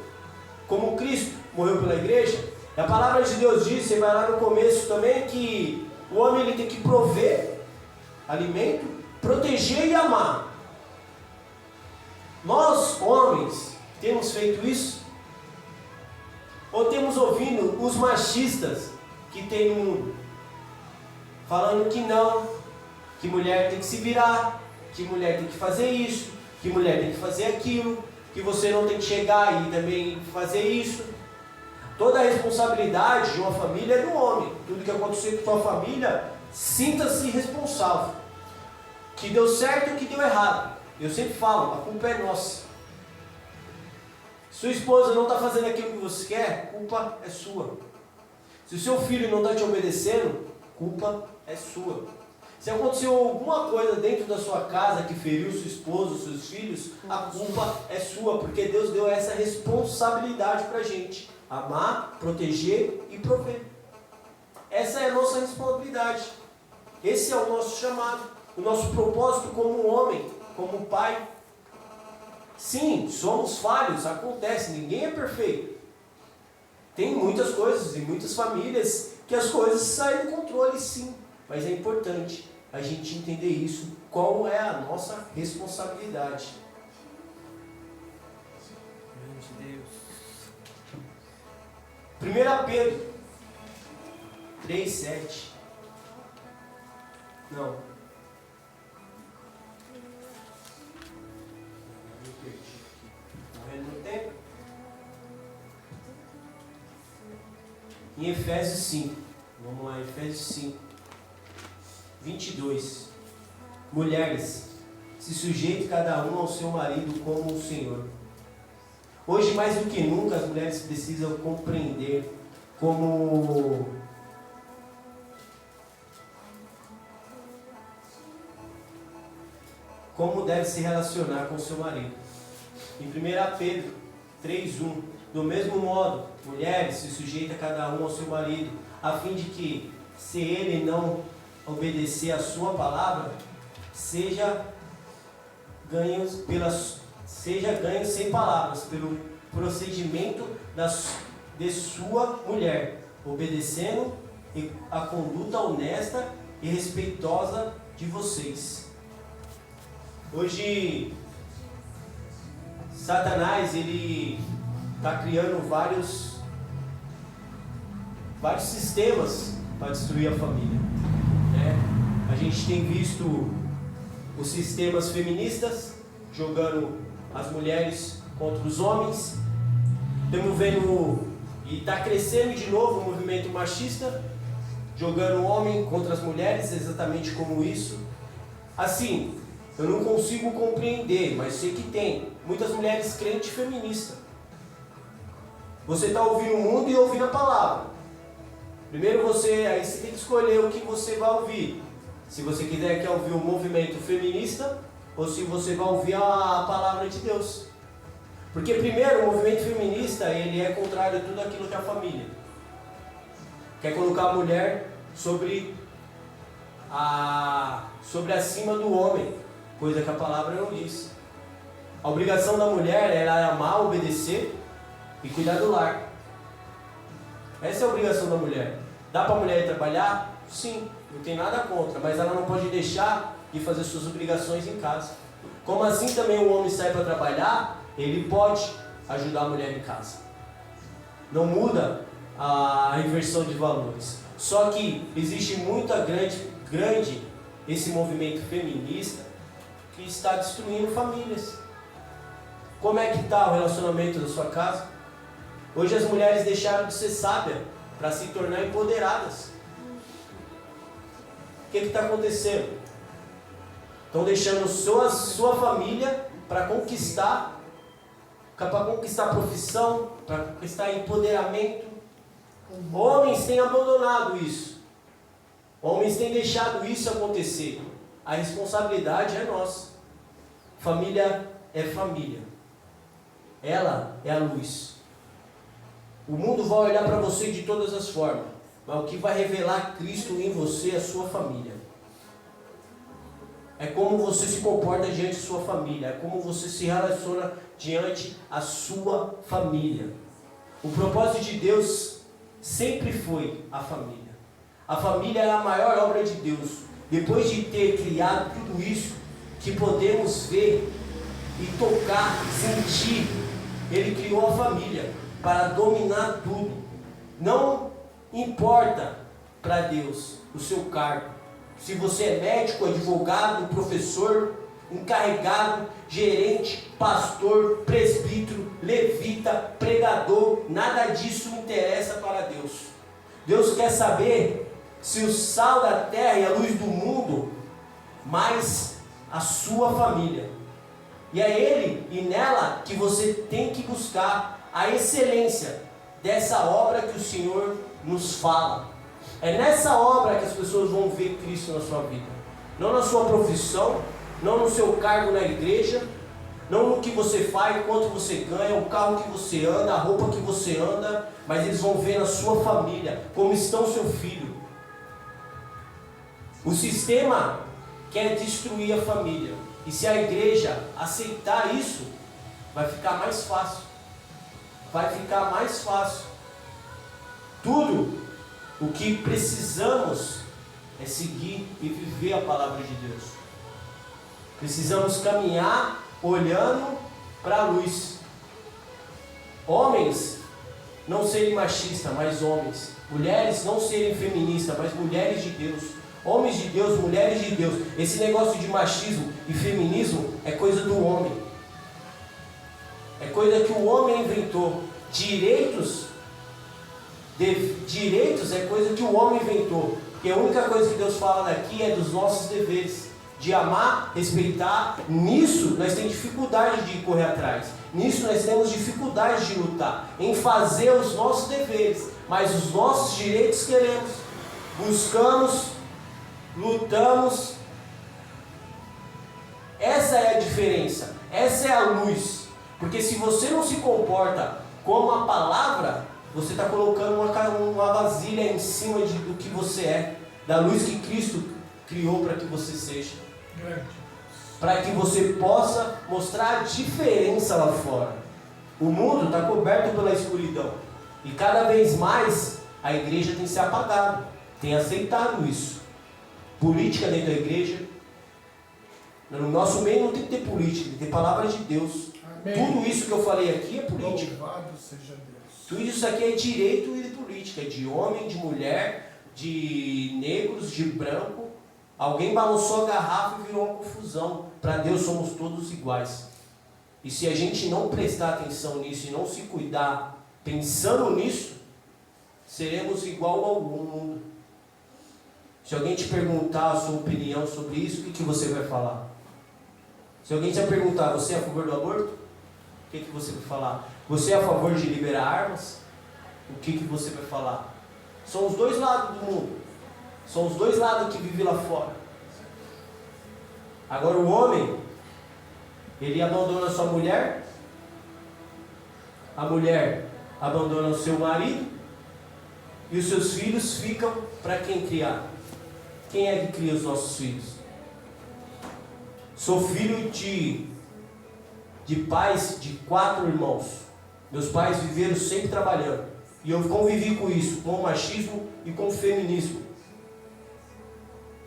como Cristo morreu pela igreja? A palavra de Deus diz, você vai lá no começo também, que o homem ele tem que prover alimento, proteger e amar. Nós, homens, temos feito isso? Ou temos ouvido os machistas que tem no mundo, falando que não, que mulher tem que se virar, que mulher tem que fazer isso, que mulher tem que fazer aquilo, que você não tem que chegar e também fazer isso. Toda a responsabilidade de uma família é do homem. Tudo que acontecer com a sua família, sinta-se responsável. Que deu certo e que deu errado. Eu sempre falo, a culpa é nossa. Sua esposa não está fazendo aquilo que você quer, a culpa é sua. Se o seu filho não está te obedecendo, a culpa é sua. Se aconteceu alguma coisa dentro da sua casa que feriu sua esposa, seus filhos, a culpa é sua, porque Deus deu essa responsabilidade para a gente. Amar, proteger e prover. Essa é a nossa responsabilidade. Esse é o nosso chamado, o nosso propósito como homem, como pai. Sim, somos falhos, acontece, ninguém é perfeito. Tem muitas coisas e muitas famílias que as coisas saem do controle, sim. Mas é importante a gente entender isso, qual é a nossa responsabilidade. Meu Deus. 1 Pedro 3:7. Não. Me perdi aqui. Morrendo no tempo. Em Efésios 5. Vamos lá, Efésios 5. 22. Mulheres, se sujeite cada um ao seu marido como o Senhor. Hoje, mais do que nunca, as mulheres precisam compreender como deve se relacionar com o seu marido. Em 1 Pedro 3:1, do mesmo modo, mulheres, se sujeita cada um ao seu marido, a fim de que, se ele não obedecer a sua palavra, seja ganho sem palavras, pelo procedimento de sua mulher, obedecendo a conduta honesta e respeitosa de vocês. Hoje, Satanás, ele está criando vários sistemas para destruir a família. A gente tem visto os sistemas feministas jogando as mulheres contra os homens. Estamos vendo, e está crescendo de novo o movimento machista, jogando o homem contra as mulheres, exatamente como isso. Assim, eu não consigo compreender, mas sei que tem muitas mulheres crentes feministas. Você está ouvindo o mundo e ouvindo a palavra. Primeiro aí você tem que escolher o que você vai ouvir. Se você quer ouvir o movimento feminista, ou se você vai ouvir a palavra de Deus. Porque primeiro, o movimento feminista, ele é contrário a tudo aquilo que é a família. Quer colocar a mulher sobre acima do homem, coisa que a palavra não diz. A obrigação da mulher é amar, obedecer e cuidar do lar. Essa é a obrigação da mulher. Dá para a mulher ir trabalhar? Sim, não tem nada contra, mas ela não pode deixar de fazer suas obrigações em casa. Como assim também o homem sai para trabalhar, ele pode ajudar a mulher em casa. Não muda a inversão de valores. Só que existe grande esse movimento feminista, que está destruindo famílias. Como é que está o relacionamento da sua casa? Hoje as mulheres deixaram de ser sábias para se tornar empoderadas. O que está acontecendo? Estão deixando sua família para conquistar profissão, para conquistar empoderamento. Homens têm abandonado isso. Homens têm deixado isso acontecer. A responsabilidade é nossa. Família é família. Ela é a luz. O mundo vai olhar para você de todas as formas, mas o que vai revelar Cristo em você é a sua família. É como você se comporta diante de sua família, é como você se relaciona diante a sua família. O propósito de Deus sempre foi a família. A família é a maior obra de Deus. Depois de ter criado tudo isso, que podemos ver e tocar, sentir, Ele criou a família para dominar tudo. Não importa para Deus o seu cargo. Se você é médico, advogado, professor, encarregado, gerente, pastor, presbítero, levita, pregador, nada disso interessa para Deus. Deus quer saber se o sal da terra e a luz do mundo, mais a sua família. E é Ele e nela que você tem que buscar a excelência dessa obra que o Senhor nos fala. É nessa obra que as pessoas vão ver Cristo na sua vida. Não na sua profissão, não no seu cargo na igreja, não no que você faz, quanto você ganha, o carro que você anda, a roupa que você anda, mas eles vão ver na sua família, como está o seu filho. O sistema quer destruir a família. E se a igreja aceitar isso, vai ficar mais fácil. Vai ficar mais fácil. Tudo o que precisamos é seguir e viver a palavra de Deus. Precisamos caminhar olhando para a luz. Homens não serem machistas, mas homens. Mulheres não serem feministas, mas mulheres de Deus. Homens de Deus, mulheres de Deus. Esse negócio de machismo e feminismo é coisa do homem. É coisa que o homem inventou. Direitos é coisa que o homem inventou. Porque a única coisa que Deus fala daqui é dos nossos deveres. De amar, respeitar. Nisso nós temos dificuldade de correr atrás. Nisso nós temos dificuldade de lutar. Em fazer os nossos deveres. Mas os nossos direitos queremos. Buscamos, lutamos. Essa é a diferença. Essa é a luz. Porque se você não se comporta como a palavra, você está colocando uma vasilha em cima do que você é, da luz que Cristo criou para que você seja, para que você possa mostrar a diferença lá fora. O mundo está coberto pela escuridão e cada vez mais a igreja tem se apagado, tem aceitado isso. Política dentro da igreja. No nosso meio não tem que ter política, tem que ter palavra de Deus. Amém. Tudo isso que eu falei aqui é política. Louvado seja Deus. Tudo isso aqui é direito e política, de homem, de mulher, de negros, de branco. Alguém balançou a garrafa e virou uma confusão. Para Deus somos todos iguais. E se a gente não prestar atenção nisso e não se cuidar pensando nisso, seremos igual ao mundo. Se alguém te perguntar a sua opinião sobre isso, o que você vai falar? Se alguém te perguntar, você é a favor do aborto? O que você vai falar? Você é a favor de liberar armas? O que você vai falar? São os dois lados do mundo. São os dois lados que vivem lá fora. Agora o homem, ele abandona a sua mulher. A mulher abandona o seu marido. E os seus filhos ficam para quem criar? Quem é que cria os nossos filhos? Sou filho de pais de 4 irmãos. Meus pais viveram sempre trabalhando. E eu convivi com isso, com o machismo e com o feminismo.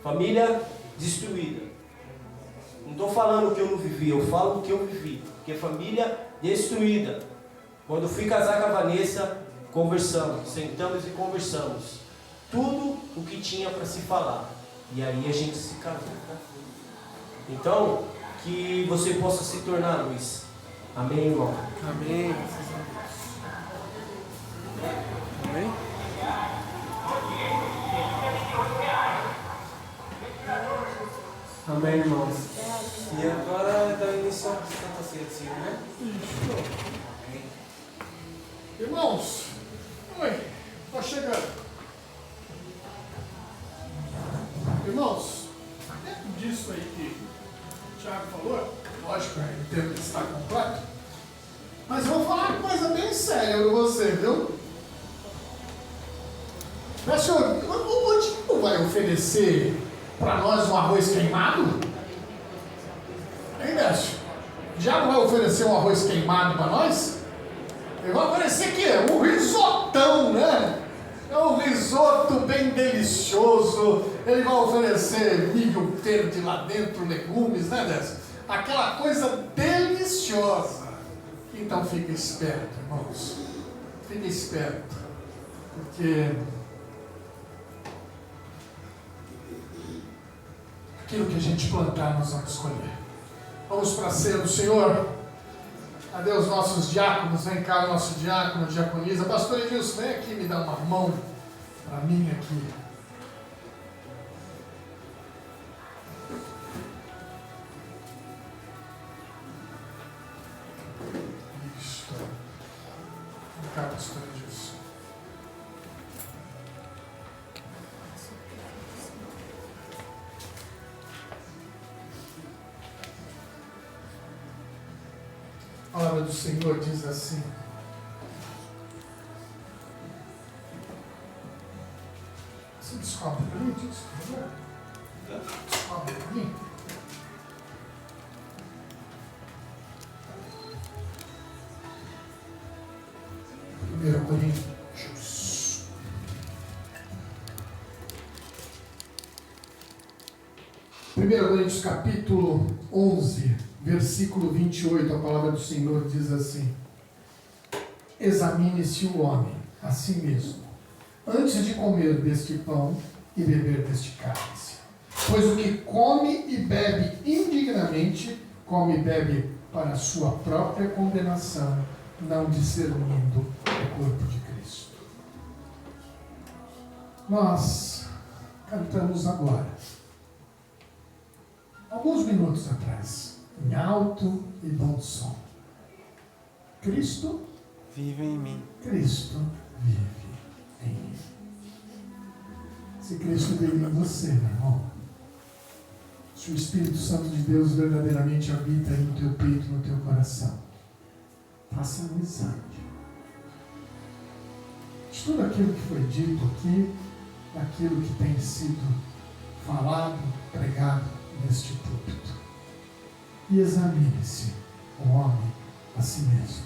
Família destruída. Não estou falando o que eu não vivi, eu falo o que eu vivi. Porque família destruída. Quando fui casar com a Vanessa, conversamos, sentamos e conversamos. Tudo o que tinha para se falar. E aí a gente se casou. Então, que você possa se tornar luz. Amém, irmão? Amém. Amém? Amém, irmãos. E agora dá início à Santa Ceia do Senhor, né? Irmãos, oi, estou chegando. Irmãos, dentro disso aí que o Thiago falou, lógico, eu entendo que está completo, mas eu vou falar uma coisa bem séria para você, viu? Pastor, o Diego vai oferecer para nós um arroz queimado? Hein, Décio? O Diabo vai oferecer um arroz queimado para nós? Ele vai oferecer o quê? Um risotão, né? É um risoto bem delicioso. Ele vai oferecer milho verde lá dentro, legumes, né, Décio? Aquela coisa deliciosa. Então fica esperto, irmãos. Fica esperto. Porque aquilo que a gente plantar, nós vamos colher. Vamos para a ceia do Senhor. Cadê os nossos diáconos? Vem cá, o nosso diácono, diaconisa. Pastor Edilson, vem aqui me dar uma mão para mim aqui. Isso. Vem cá, pastor Edilson. A palavra do Senhor diz assim: você descobre para mim, descobre para mim. Primeiro Coríntios. Primeiro Coríntios capítulo 11. Versículo 28, a palavra do Senhor diz assim: examine-se o homem a si mesmo, antes de comer deste pão e beber deste cálice. Pois o que come e bebe indignamente, come e bebe para a sua própria condenação, não discernindo o corpo de Cristo. Nós cantamos agora, alguns minutos atrás, em alto e bom som: Cristo vive em mim. Cristo vive em mim. Se Cristo vive em você, meu irmão, se o Espírito Santo de Deus verdadeiramente habita aí no teu peito, no teu coração, faça um exame de tudo aquilo que foi dito aqui, daquilo que tem sido falado, pregado neste púlpito. E examine-se o homem a si mesmo.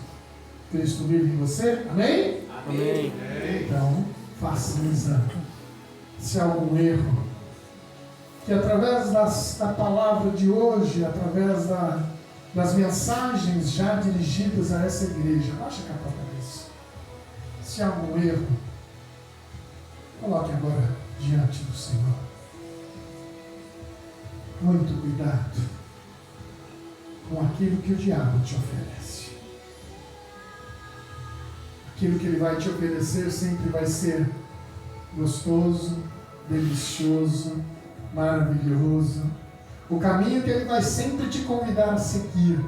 Cristo vive em você? Amém? Amém. Então, faça um exame. Se há algum erro, que através da palavra de hoje, através das mensagens já dirigidas a essa igreja, baixa a capa para isso. Se há algum erro, coloque agora diante do Senhor. Muito cuidado com aquilo que o diabo te oferece. Aquilo que ele vai te oferecer sempre vai ser gostoso, delicioso, maravilhoso. O caminho que ele vai sempre te convidar a seguir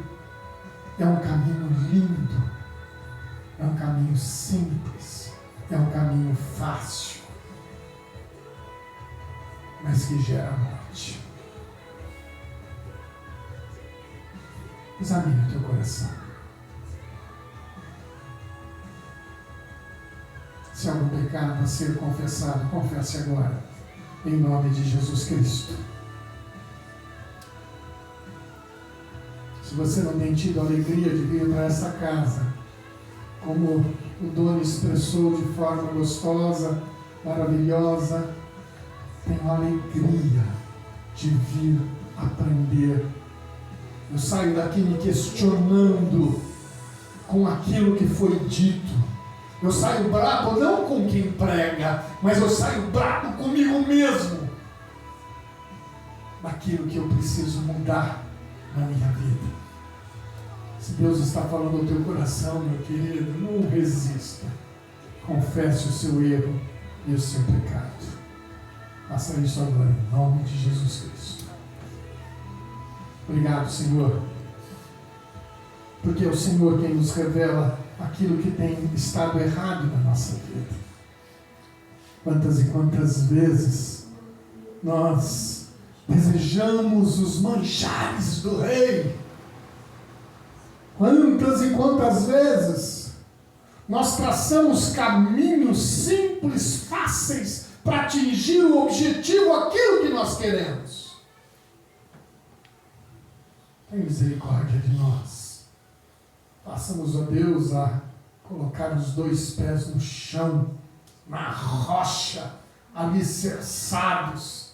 é um caminho lindo, é um caminho simples, é um caminho fácil, mas que gera morte. Examine o teu coração. Se há algum pecado a ser confessado, confesse agora, em nome de Jesus Cristo. Se você não tem tido a alegria de vir para essa casa, como o Doni expressou de forma gostosa, maravilhosa, tenho a alegria de vir aprender. Eu saio daqui me questionando com aquilo que foi dito. Eu saio bravo não com quem prega, mas eu saio bravo comigo mesmo. Daquilo que eu preciso mudar na minha vida. Se Deus está falando ao teu coração, meu querido, não resista. Confesse o seu erro e o seu pecado. Faça isso agora, em nome de Jesus Cristo. Obrigado, Senhor, porque é o Senhor quem nos revela aquilo que tem estado errado na nossa vida. Quantas e quantas vezes nós desejamos os manjares do Rei. Quantas e quantas vezes nós traçamos caminhos simples, fáceis, para atingir o objetivo, aquilo que nós queremos. Tem misericórdia de nós. Faça-nos, ó Deus, a colocar os 2 pés no chão, na rocha, alicerçados,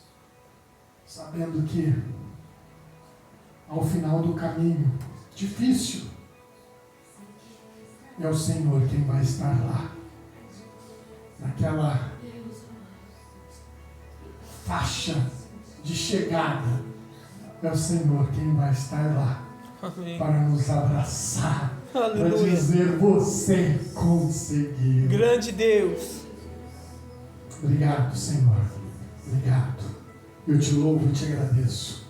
sabendo que ao final do caminho difícil, é o Senhor quem vai estar lá, naquela faixa de chegada. É o Senhor quem vai estar lá. Amém. Para nos abraçar. Aleluia. Para dizer: você conseguiu. Grande Deus. Obrigado, Senhor. Obrigado. Eu te louvo e te agradeço,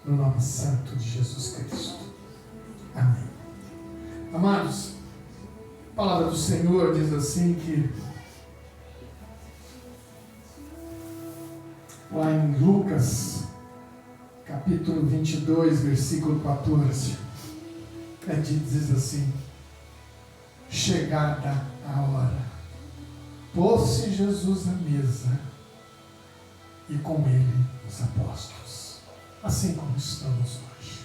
no nome santo de Jesus Cristo. Amém. Amados, a palavra do Senhor diz assim que lá em Lucas, capítulo 22, versículo 14, diz assim: chegada a hora, pôs-se Jesus à mesa e com ele os apóstolos, assim como estamos hoje.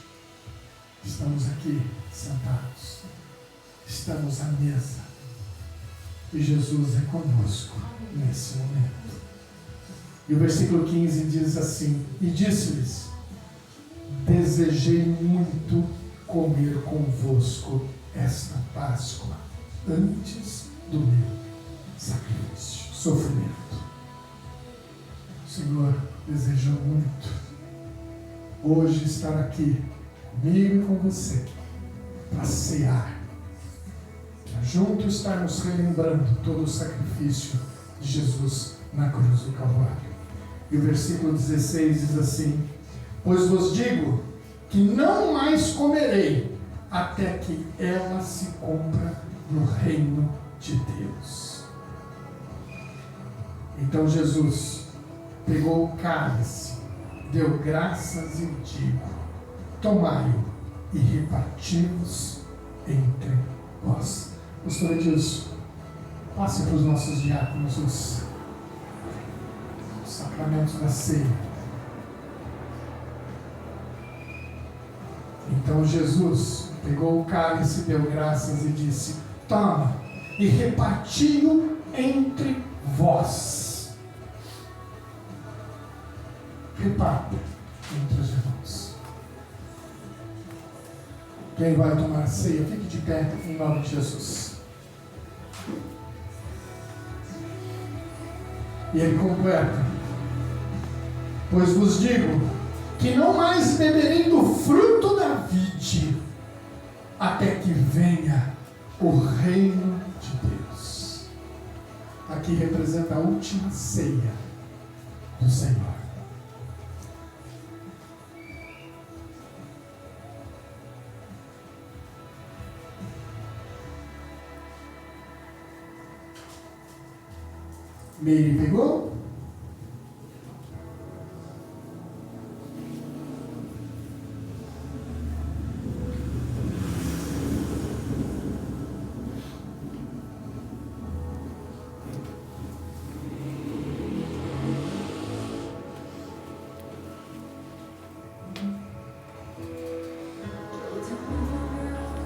Estamos aqui sentados, estamos à mesa e Jesus é conosco nesse momento. E o versículo 15 diz assim: e disse-lhes: desejei muito comer convosco esta Páscoa antes do meu sacrifício, sofrimento. O Senhor desejou muito hoje estar aqui comigo e com você para cear, para juntos estarmos relembrando todo o sacrifício de Jesus na cruz do Calvário. E o versículo 16 diz assim: pois vos digo que não mais comerei até que ela se cumpra no reino de Deus. Então Jesus pegou o cálice, deu graças e digo: tomai-o e reparti-vos entre vós. Pastor Edilson, passe para os nossos diáconos os sacramentos da ceia. Então Jesus pegou o cálice, deu graças e disse: toma e reparti-o entre vós. Reparta entre os irmãos. Quem vai tomar a ceia, fique de pé em nome de Jesus. E ele completa: pois vos digo que não mais beberei do fruto da vide, até que venha o reino de Deus. Aqui representa a última ceia do Senhor. Meire pegou?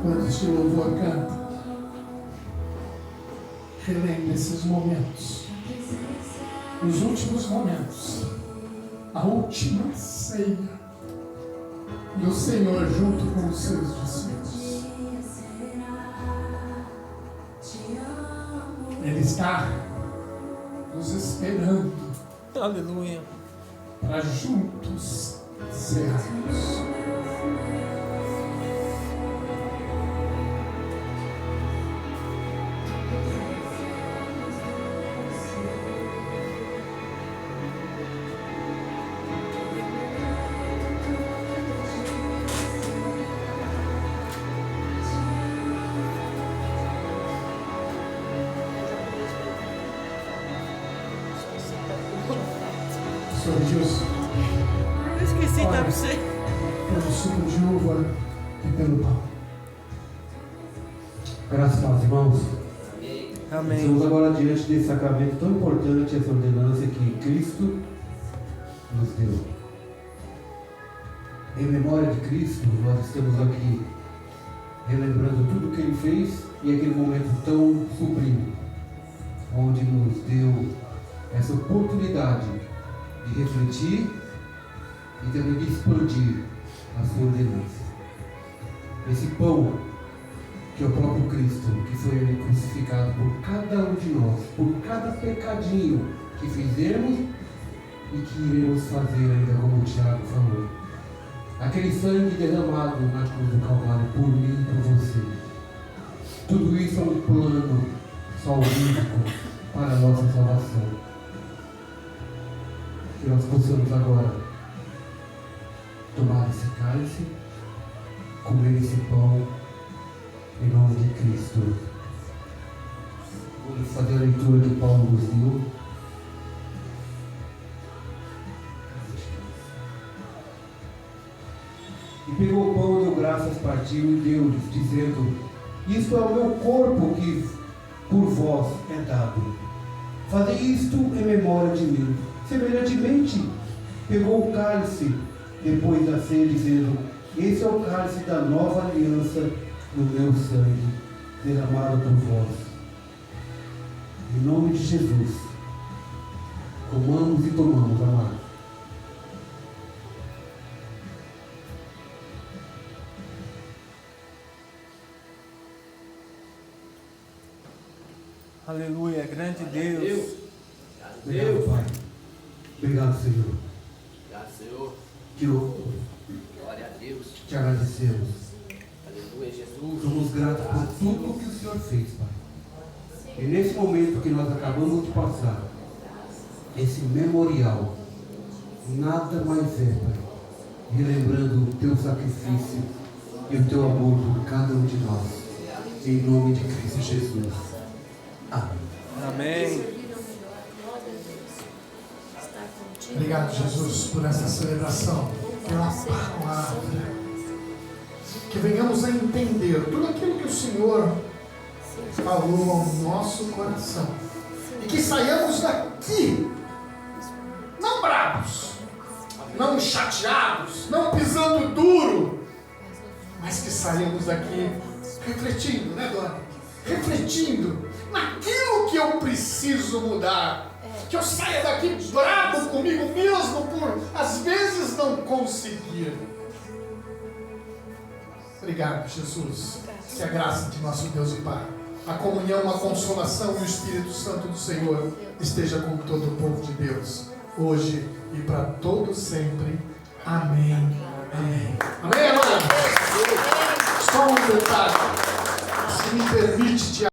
Quando este louvor canta, relembre esses momentos, os últimos momentos, a última ceia, e o Senhor junto com os seus discípulos. Ele está nos esperando. Aleluia. Para juntos cearmos. Pastor Gilson. Eu esqueci da você. Pelo suco de uva e pelo pão. Graças aos irmãos. Amém. Estamos agora diante desse sacramento tão importante, essa ordenança que Cristo nos deu. Em memória de Cristo, nós estamos aqui relembrando tudo o que Ele fez e aquele momento tão sublime, onde nos deu essa oportunidade de refletir e também de expandir a sua ordenança. Esse pão, que é o próprio Cristo, que foi Ele crucificado por cada um de nós, por cada pecadinho que fizemos e que iremos fazer ainda, como o Tiago falou. Aquele sangue derramado na cruz do Calvário por mim e por você. Tudo isso é um plano salvífico para a nossa salvação. Que nós possamos agora tomar esse cálice, comer esse pão, em nome de Cristo. Vamos fazer a leitura que Paulo nos deu. E pegou o pão, deu graças, partiu e deu-lhes, dizendo: isto é o meu corpo que por vós é dado. Fazei isto em memória de mim. Semelhantemente, pegou o cálice depois da ceia, dizendo: esse é o cálice da nova aliança no meu sangue, derramado por vós. Em nome de Jesus, comamos e tomamos, amados. Aleluia, grande Deus. Obrigado, Pai. Obrigado, Senhor. Obrigado, Senhor. Que eu Glória a Deus. te agradecemos. Aleluia, Jesus. Somos gratos por tudo que o Senhor fez, Pai. E nesse momento que nós acabamos de passar, esse memorial, nada mais é, Pai, relembrando o teu sacrifício e o teu amor por cada um de nós. Em nome de Cristo Jesus. Amém. Amém. Obrigado, Jesus, por essa celebração, pela palavra. Que venhamos a entender tudo aquilo que o Senhor falou ao nosso coração. E que saiamos daqui, não bravos, não chateados, não pisando duro, mas que saiamos daqui refletindo, né, Dona? Refletindo naquilo que eu preciso mudar. Que eu saia daqui bravo comigo mesmo por, às vezes, não conseguir. Obrigado, Jesus. Que a graça de nosso Deus e Pai, a comunhão, a consolação e o Espírito Santo do Senhor esteja com todo o povo de Deus, hoje e para todo sempre. Amém. Amém. Amém, amém. Só um detalhe, se me permite, Tiago.